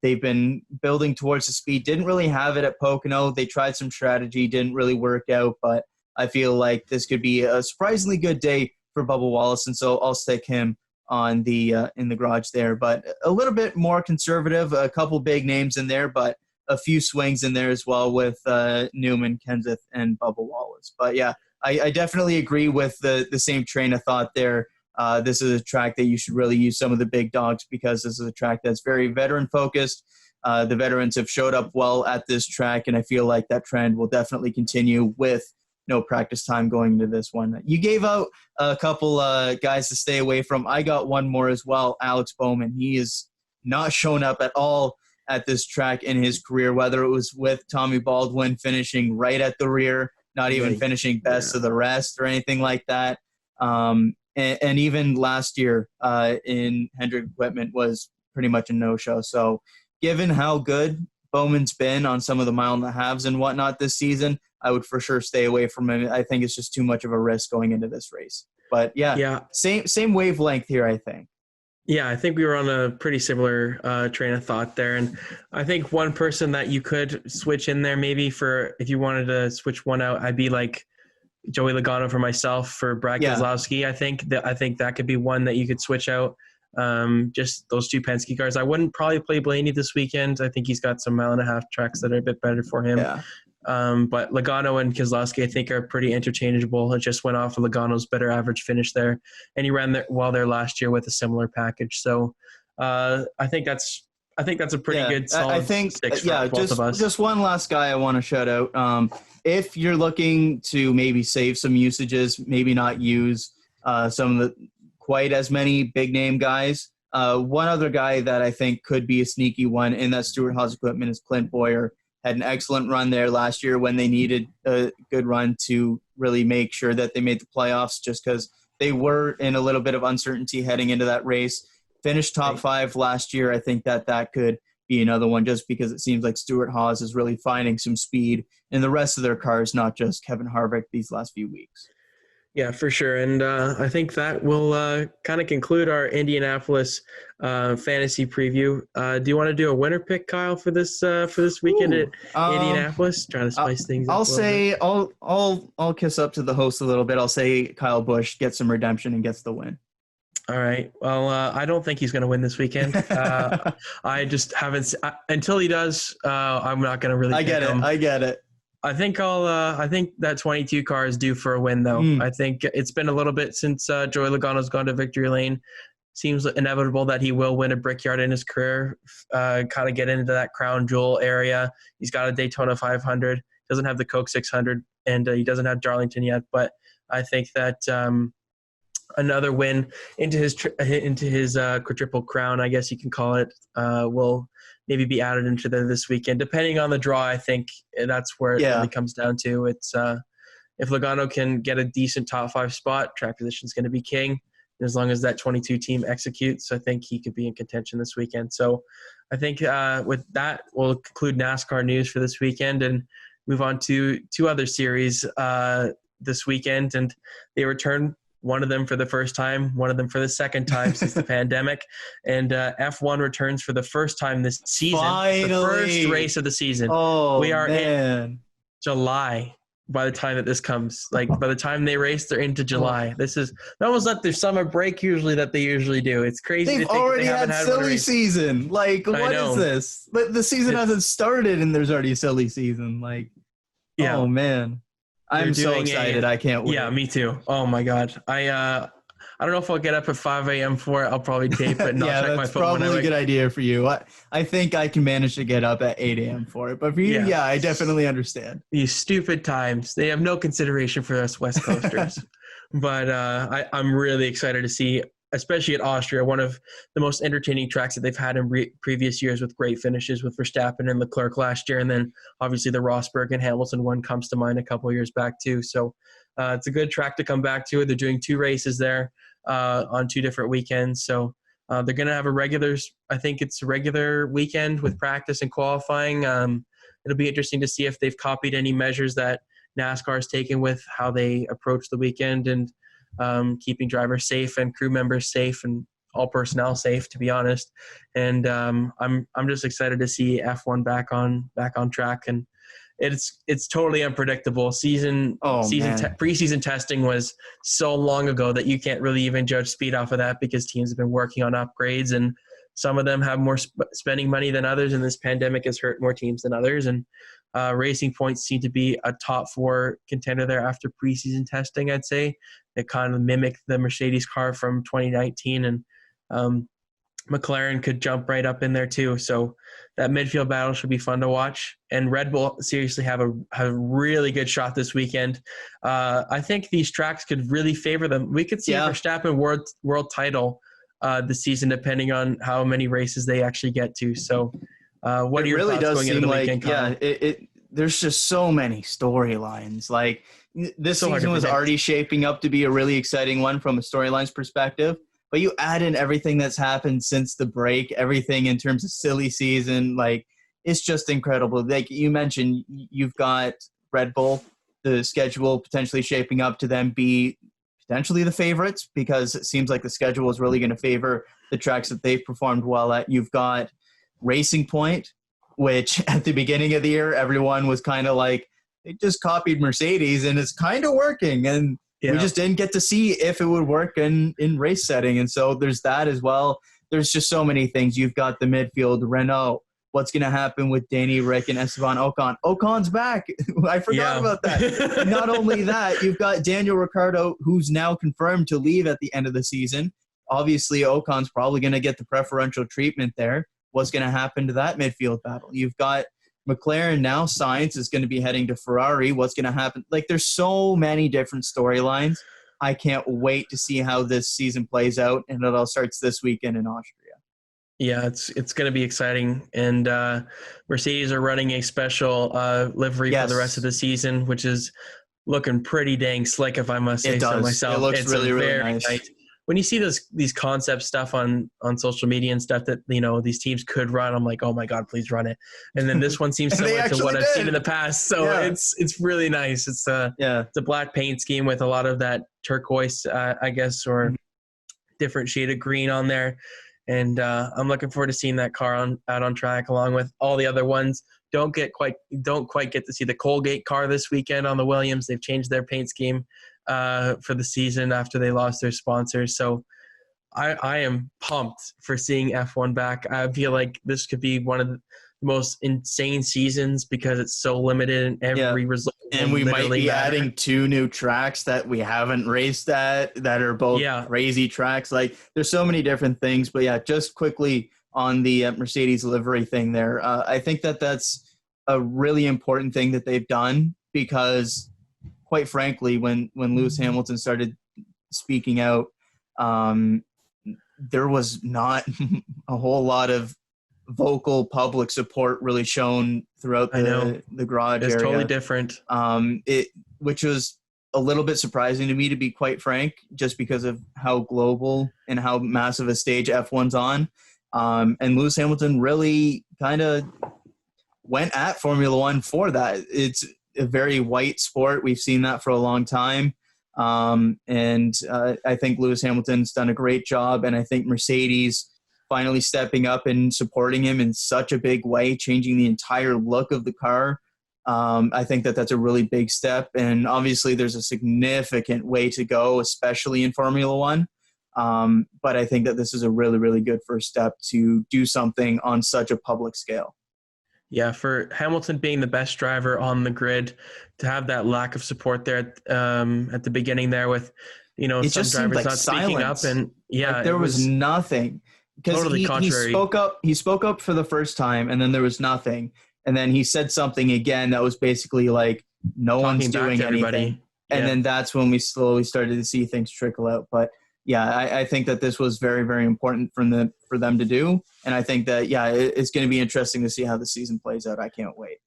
They've been building towards the speed. Didn't really have it at Pocono. They tried some strategy, didn't really work out, but I feel like this could be a surprisingly good day for Bubba Wallace, and so I'll stick him on the in the garage there. But a little bit more conservative, a couple big names in there, but a few swings in there as well with Newman, Kenseth, and Bubba Wallace. But yeah, I definitely agree with the same train of thought there. this is a track that you should really use some of the big dogs, because this is a track that's very veteran focused. The veterans have showed up well at this track, and I feel like that trend will definitely continue with no practice time going into this one. You gave out a couple guys to stay away from. I got one more as well, Alex Bowman. He is not shown up at all at this track in his career, whether it was with Tommy Baldwin finishing right at the rear, not even finishing best of the rest or anything like that. And even last year in Hendrick Equipment was pretty much a no-show. So given how good Bowman's been on some of the mile and a halves and whatnot this season, I would for sure stay away from him. I think it's just too much of a risk going into this race. But yeah. Same wavelength here, I think. Yeah, I think we were on a pretty similar train of thought there. And I think one person that you could switch in there maybe for, if you wanted to switch one out, I'd be like Joey Logano for myself, for Brad Keselowski. I think that could be one that you could switch out. Just those two Penske cars. I wouldn't probably play Blaney this weekend. I think he's got some mile and a half tracks that are a bit better for him. Yeah. But Logano and Keselowski, I think, are pretty interchangeable. It just went off of Logano's better average finish there, and he ran well there last year with a similar package. So I think that's a pretty good solid six for both of us. Just one last guy I want to shout out. If you're looking to maybe save some usages, maybe not use some of the quite as many big name guys. One other guy that I think could be a sneaky one in that Stewart-Haas equipment is Clint Boyer. Had an excellent run there last year when they needed a good run to really make sure that they made the playoffs, just because they were in a little bit of uncertainty heading into that race. Finished top 5 last year. I think that could be another one, just because it seems like Stewart-Haas is really finding some speed in the rest of their cars, not just Kevin Harvick these last few weeks. Yeah, for sure. And I think that will kind of conclude our Indianapolis fantasy preview. Do you want to do a winner pick, Kyle, for this weekend at Indianapolis? Trying to spice things up. I'll kiss up to the host a little bit. I'll say Kyle Busch gets some redemption and gets the win. All right. Well, I don't think he's going to win this weekend. I just haven't until he does. I'm not going to really. I get it. I think that 22 car is due for a win, though. I think it's been a little bit since Joey Logano's gone to victory lane. Seems inevitable that he will win a Brickyard in his career, kind of get into that crown jewel area. He's got a Daytona 500, doesn't have the Coke 600, and he doesn't have Darlington yet. But I think that another win into his quadruple crown, I guess you can call it, will maybe be added into there this weekend, depending on the draw. I think that's where it really comes down to. It's if Logano can get a decent top 5 spot, track position is going to be king. And as long as that 22 team executes, I think he could be in contention this weekend. So I think with that, we'll conclude NASCAR news for this weekend and move on to 2 other series this weekend. And they return, one of them for the first time, one of them for the second time since the pandemic. And F1 returns for the first time this season. Finally. The first race of the season. We are in July by the time that this comes. Like, by the time they race, they're into July. This is almost like their summer break that they usually do. It's crazy. They've to think already they had silly season. Like, what is this? The season hasn't started and there's already a silly season. Like, oh, man. I'm so excited. I can't wait. Yeah, me too. Oh my God. I don't know if I'll get up at 5 a.m. for it. I'll probably tape it and I'll check my phone. Probably a good idea for you. I think I can manage to get up at 8 a.m. for it. But for you, I definitely understand. These stupid times. They have no consideration for us West Coasters. But I'm really excited to see, especially at Austria, one of the most entertaining tracks that they've had in previous years, with great finishes with Verstappen and Leclerc last year. And then obviously the Rosberg and Hamilton one comes to mind a couple of years back too. So it's a good track to come back to. They're doing 2 races there on 2 different weekends. So they're going to have I think it's a regular weekend with practice and qualifying. It'll be interesting to see if they've copied any measures that NASCAR has taken with how they approach the weekend and keeping drivers safe and crew members safe and all personnel safe, to be honest. And I'm just excited to see F1 back on track. And it's totally unpredictable. Preseason testing was so long ago that you can't really even judge speed off of that, because teams have been working on upgrades, and some of them have more spending money than others, and this pandemic has hurt more teams than others. And Racing Points seem to be a top 4 contender there after preseason testing, I'd say. It kind of mimicked the Mercedes car from 2019, and McLaren could jump right up in there too. So that midfield battle should be fun to watch. And Red Bull seriously have a really good shot this weekend. I think these tracks could really favor them. We could see Verstappen world title this season, depending on how many races they actually get to. So what are your thoughts going into the weekend, Kyle? There's just so many storylines. Like this So hard to season was predict. already shaping up to be a really exciting one from a storylines perspective. But you add in everything that's happened since the break, everything in terms of silly season, like it's just incredible. Like you mentioned, you've got Red Bull, the schedule potentially shaping up to them be potentially the favorites because it seems like the schedule is really going to favor the tracks that they've performed well at. You've got Racing Point, which at the beginning of the year, everyone was kind of like, they just copied Mercedes and it's kind of working. And we just didn't get to see if it would work in race setting. And so there's that as well. There's just so many things. You've got the midfield, Renault. What's going to happen with Danny Rick and Esteban Ocon? Ocon's back. I forgot about that. Not only that, you've got Daniel Ricciardo, who's now confirmed to leave at the end of the season. Obviously, Ocon's probably going to get the preferential treatment there. What's going to happen to that midfield battle? You've got McLaren now. Sainz is going to be heading to Ferrari. What's going to happen? Like, there's so many different storylines. I can't wait to see how this season plays out, and it all starts this weekend in Austria. Yeah, it's going to be exciting. And Mercedes are running a special livery for the rest of the season, which is looking pretty dang slick, if I must say so myself. It looks really nice. Tight. When you see these concept stuff on social media and stuff that, you know, these teams could run, I'm like, oh my God, please run it. And then this one seems similar to what I've seen in the past. So it's really nice. It's a black paint scheme with a lot of that turquoise, I guess, or different shade of green on there. And I'm looking forward to seeing that car out on track along with all the other ones. Don't quite get to see the Colgate car this weekend on the Williams. They've changed their paint scheme for the season after they lost their sponsors. So I am pumped for seeing F1 back. I feel like this could be one of the most insane seasons because it's so limited in every result. And we might be adding 2 new tracks that we haven't raced at that are both crazy tracks. Like there's so many different things. But just quickly on the Mercedes livery thing there, I think that's a really important thing that they've done because quite frankly, when Lewis Hamilton started speaking out, there was not a whole lot of vocal public support really shown throughout the garage area. It's totally different. Which was a little bit surprising to me, to be quite frank, just because of how global and how massive a stage F1's on. And Lewis Hamilton really kind of went at Formula One for that. It's a very white sport. We've seen that for a long time. And I think Lewis Hamilton's done a great job. And I think Mercedes finally stepping up and supporting him in such a big way, changing the entire look of the car. I think that's a really big step. And obviously there's a significant way to go, especially in Formula One. But I think that this is a really, really good first step to do something on such a public scale. Yeah, for Hamilton being the best driver on the grid, to have that lack of support there at the beginning there with, it some just drivers like not speaking up, and there was nothing. Because totally contrary. He spoke up for the first time, and then there was nothing, and then he said something again that was basically like no one's doing anything, and then that's when we slowly started to see things trickle out. But I think that this was very, very important for them to do, and I think that it's going to be interesting to see how the season plays out. I can't wait.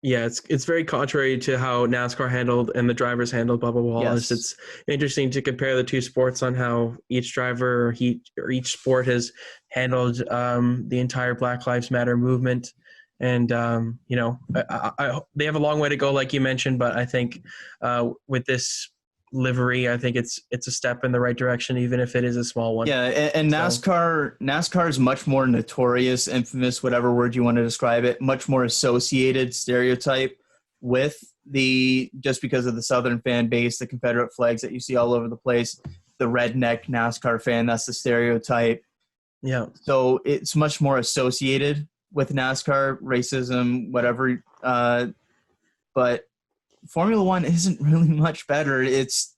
Yeah, it's very contrary to how NASCAR handled and the drivers handled Bubba Wallace. Yes. It's interesting to compare the two sports on how each driver or each sport has handled the entire Black Lives Matter movement. And, they have a long way to go, like you mentioned, but I think with this livery, I think it's a step in the right direction, even if it is a small one. Yeah, and NASCAR is much more notorious, infamous, whatever word you want to describe it, much more associated stereotype with just because of the Southern fan base, the Confederate flags that you see all over the place, the redneck NASCAR fan, that's the stereotype. Yeah. So it's much more associated with NASCAR, racism, whatever but Formula One isn't really much better. It's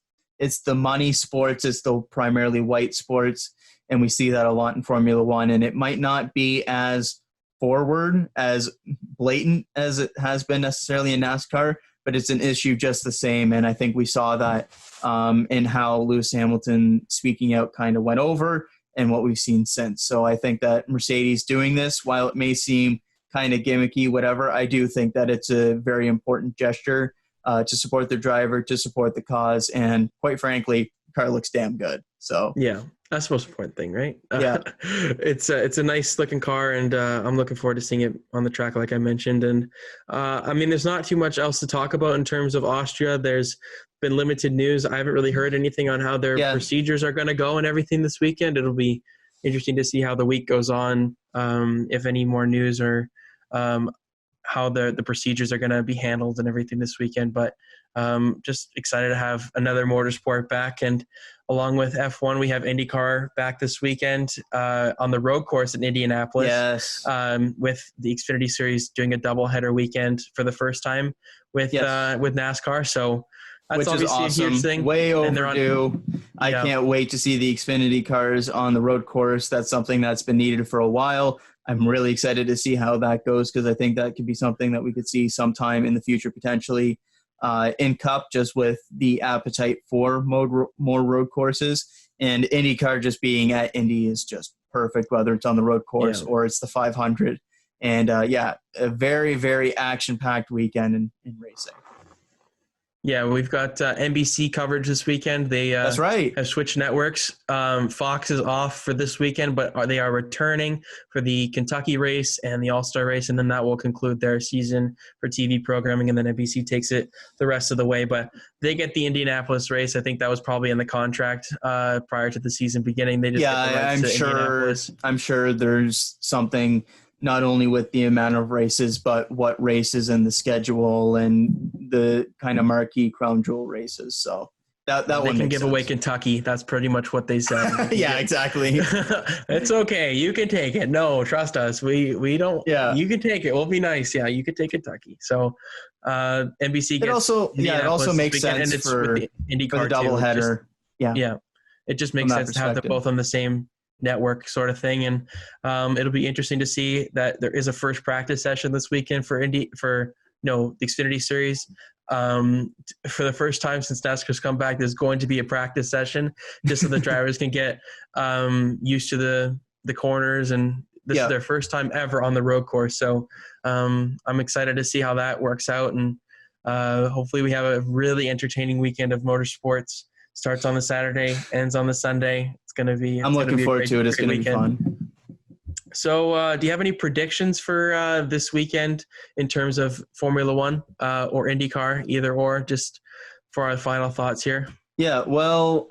the money sports. It's the primarily white sports, and we see that a lot in Formula One. And it might not be as forward, as blatant as it has been necessarily in NASCAR, but it's an issue just the same. And I think we saw that in how Lewis Hamilton speaking out kind of went over and what we've seen since. So I think that Mercedes doing this, while it may seem kind of gimmicky, whatever, I do think that it's a very important gesture to support the driver, to support the cause. And quite frankly, the car looks damn good. So yeah, that's the most important thing, right? Yeah. It's a nice looking car, and I'm looking forward to seeing it on the track, like I mentioned. And I mean, there's not too much else to talk about in terms of Austria. There's been limited news. I haven't really heard anything on how their procedures are going to go and everything this weekend. It'll be interesting to see how the week goes on, if any more news or how the procedures are going to be handled and everything this weekend. But just excited to have another motorsport back. And along with F1, we have IndyCar back this weekend on the road course in Indianapolis. Yes. With the Xfinity Series doing a doubleheader weekend for the first time with NASCAR. So that's which obviously is awesome. A huge thing. Way overdue. I can't wait to see the Xfinity cars on the road course. That's something that's been needed for a while. I'm really excited to see how that goes, because I think that could be something that we could see sometime in the future potentially in Cup, just with the appetite for more road courses. And IndyCar just being at Indy is just perfect, whether it's on the road course or it's the 500. And a very, very action-packed weekend in racing. Yeah, we've got NBC coverage this weekend. They That's right. have switched networks. Fox is off for this weekend, but they are returning for the Kentucky race and the All-Star race, and then that will conclude their season for TV programming, and then NBC takes it the rest of the way. But they get the Indianapolis race. I think that was probably in the contract prior to the season beginning. They just get the rights to Indianapolis. I'm sure there's something not only with the amount of races, but what races in the schedule and the kind of marquee crown jewel races. So that they one can give sense. away Kentucky. That's pretty much what they said. Yeah, exactly. It's okay. You can take it. No, trust us. We don't. Yeah, you can take it. We'll be nice. Yeah, you can take Kentucky. So NBC gets it also makes sense for the IndyCar for the doubleheader. Yeah, it just makes sense to have them both on the same network sort of thing. And it'll be interesting to see that there is a first practice session this weekend for the Xfinity Series. For the first time since NASCAR's come back, there's going to be a practice session just so the drivers can get used to the corners, and this is their first time ever on the road course. So I'm excited to see how that works out, and hopefully we have a really entertaining weekend of motorsports. Starts on the Saturday, ends on the Sunday. It's going to be. I'm looking forward to it. It's going to be fun. So, do you have any predictions for this weekend in terms of Formula One or IndyCar, either or, just for our final thoughts here? Yeah, well,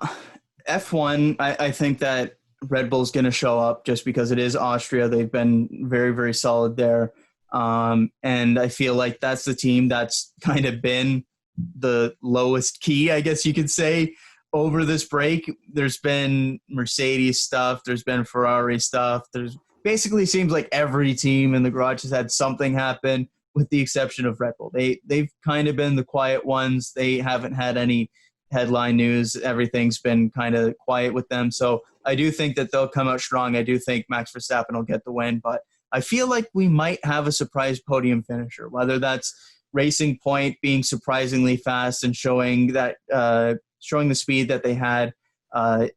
F1, I think that Red Bull's going to show up just because it is Austria. They've been very, very solid there. And I feel like that's the team that's kind of been the lowest key, I guess you could say, over this break. There's been Mercedes stuff. There's been Ferrari stuff. There's basically seems like every team in the garage has had something happen, with the exception of Red Bull. They've kind of been the quiet ones. They haven't had any headline news. Everything's been kind of quiet with them. So I do think that they'll come out strong. I do think Max Verstappen will get the win, but I feel like we might have a surprise podium finisher, whether that's Racing Point being surprisingly fast and showing the speed that they had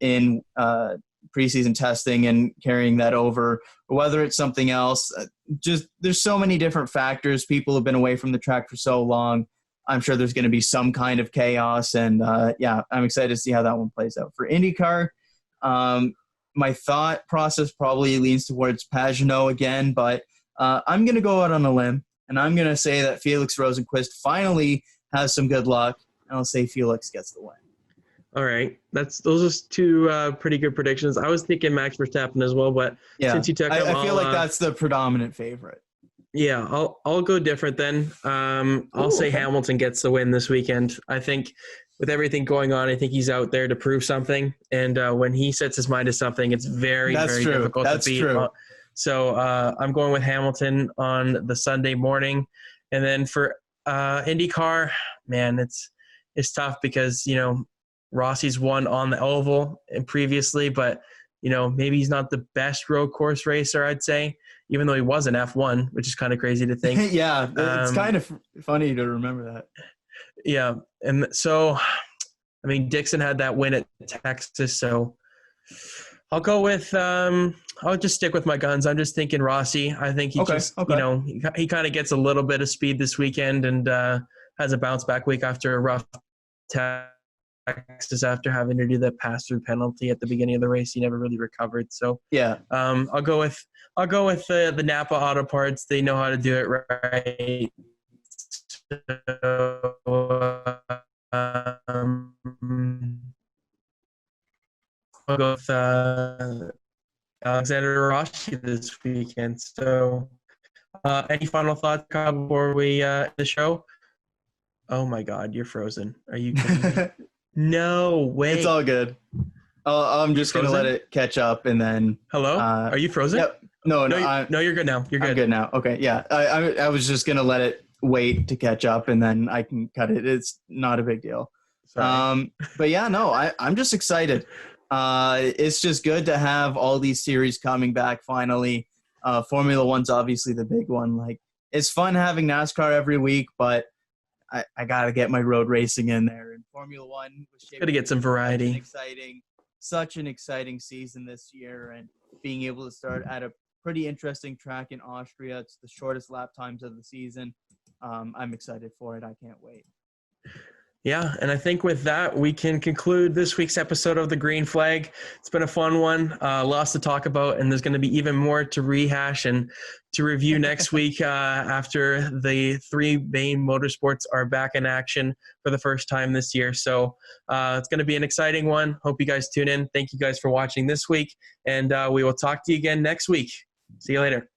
in preseason testing and carrying that over, or whether it's something else. Just there's so many different factors. People have been away from the track for so long. I'm sure there's going to be some kind of chaos, and I'm excited to see how that one plays out. For IndyCar, my thought process probably leans towards Pagenaud again, but I'm going to go out on a limb, and I'm going to say that Felix Rosenqvist finally has some good luck, and I'll say Felix gets the win. All right, those are two pretty good predictions. I was thinking Max Verstappen as well, but since you took him, I feel like that's the predominant favorite. Yeah, I'll go different then. I'll say Hamilton gets the win this weekend. I think with everything going on, I think he's out there to prove something, and when he sets his mind to something, it's very difficult to beat. So I'm going with Hamilton on the Sunday morning, and then for IndyCar, man, it's tough because, Rossi's won on the oval and previously, but, maybe he's not the best road course racer, I'd say, even though he was an F1, which is kind of crazy to think. Yeah, it's kind of funny to remember that. Yeah. And so, Dixon had that win at Texas, so I'll go with I'll just stick with my guns. I'm just thinking Rossi. I think he he kind of gets a little bit of speed this weekend and has a bounce back week after a rough Texas after having to do the pass through penalty at the beginning of the race. He never really recovered. So yeah, I'll go with the Napa Auto Parts. They know how to do it right. So, I'll go with Alexander Rossi this weekend. So, any final thoughts before we the show? Oh my God, you're frozen. Are you kidding me? No way. It's all good. I'm just gonna let it catch up and then. Hello? Are you frozen? Yep. No, you're good now. You're good. I'm good now. Okay, yeah. I was just gonna let it wait to catch up and then I can cut it. It's not a big deal. Sorry. But yeah, no, I'm just excited. It's just good to have all these series coming back finally. Formula One's obviously the big one. Like, it's fun having NASCAR every week, but I gotta get my road racing in there. And Formula One was gotta get some variety. Such an exciting season this year, and being able to start at a pretty interesting track in Austria. It's the shortest lap times of the season. I'm excited for it. I can't wait. Yeah, and I think with that, we can conclude this week's episode of The Green Flag. It's been a fun one, lots to talk about, and there's going to be even more to rehash and to review next week after the three main motorsports are back in action for the first time this year. So it's going to be an exciting one. Hope you guys tune in. Thank you guys for watching this week, and we will talk to you again next week. See you later.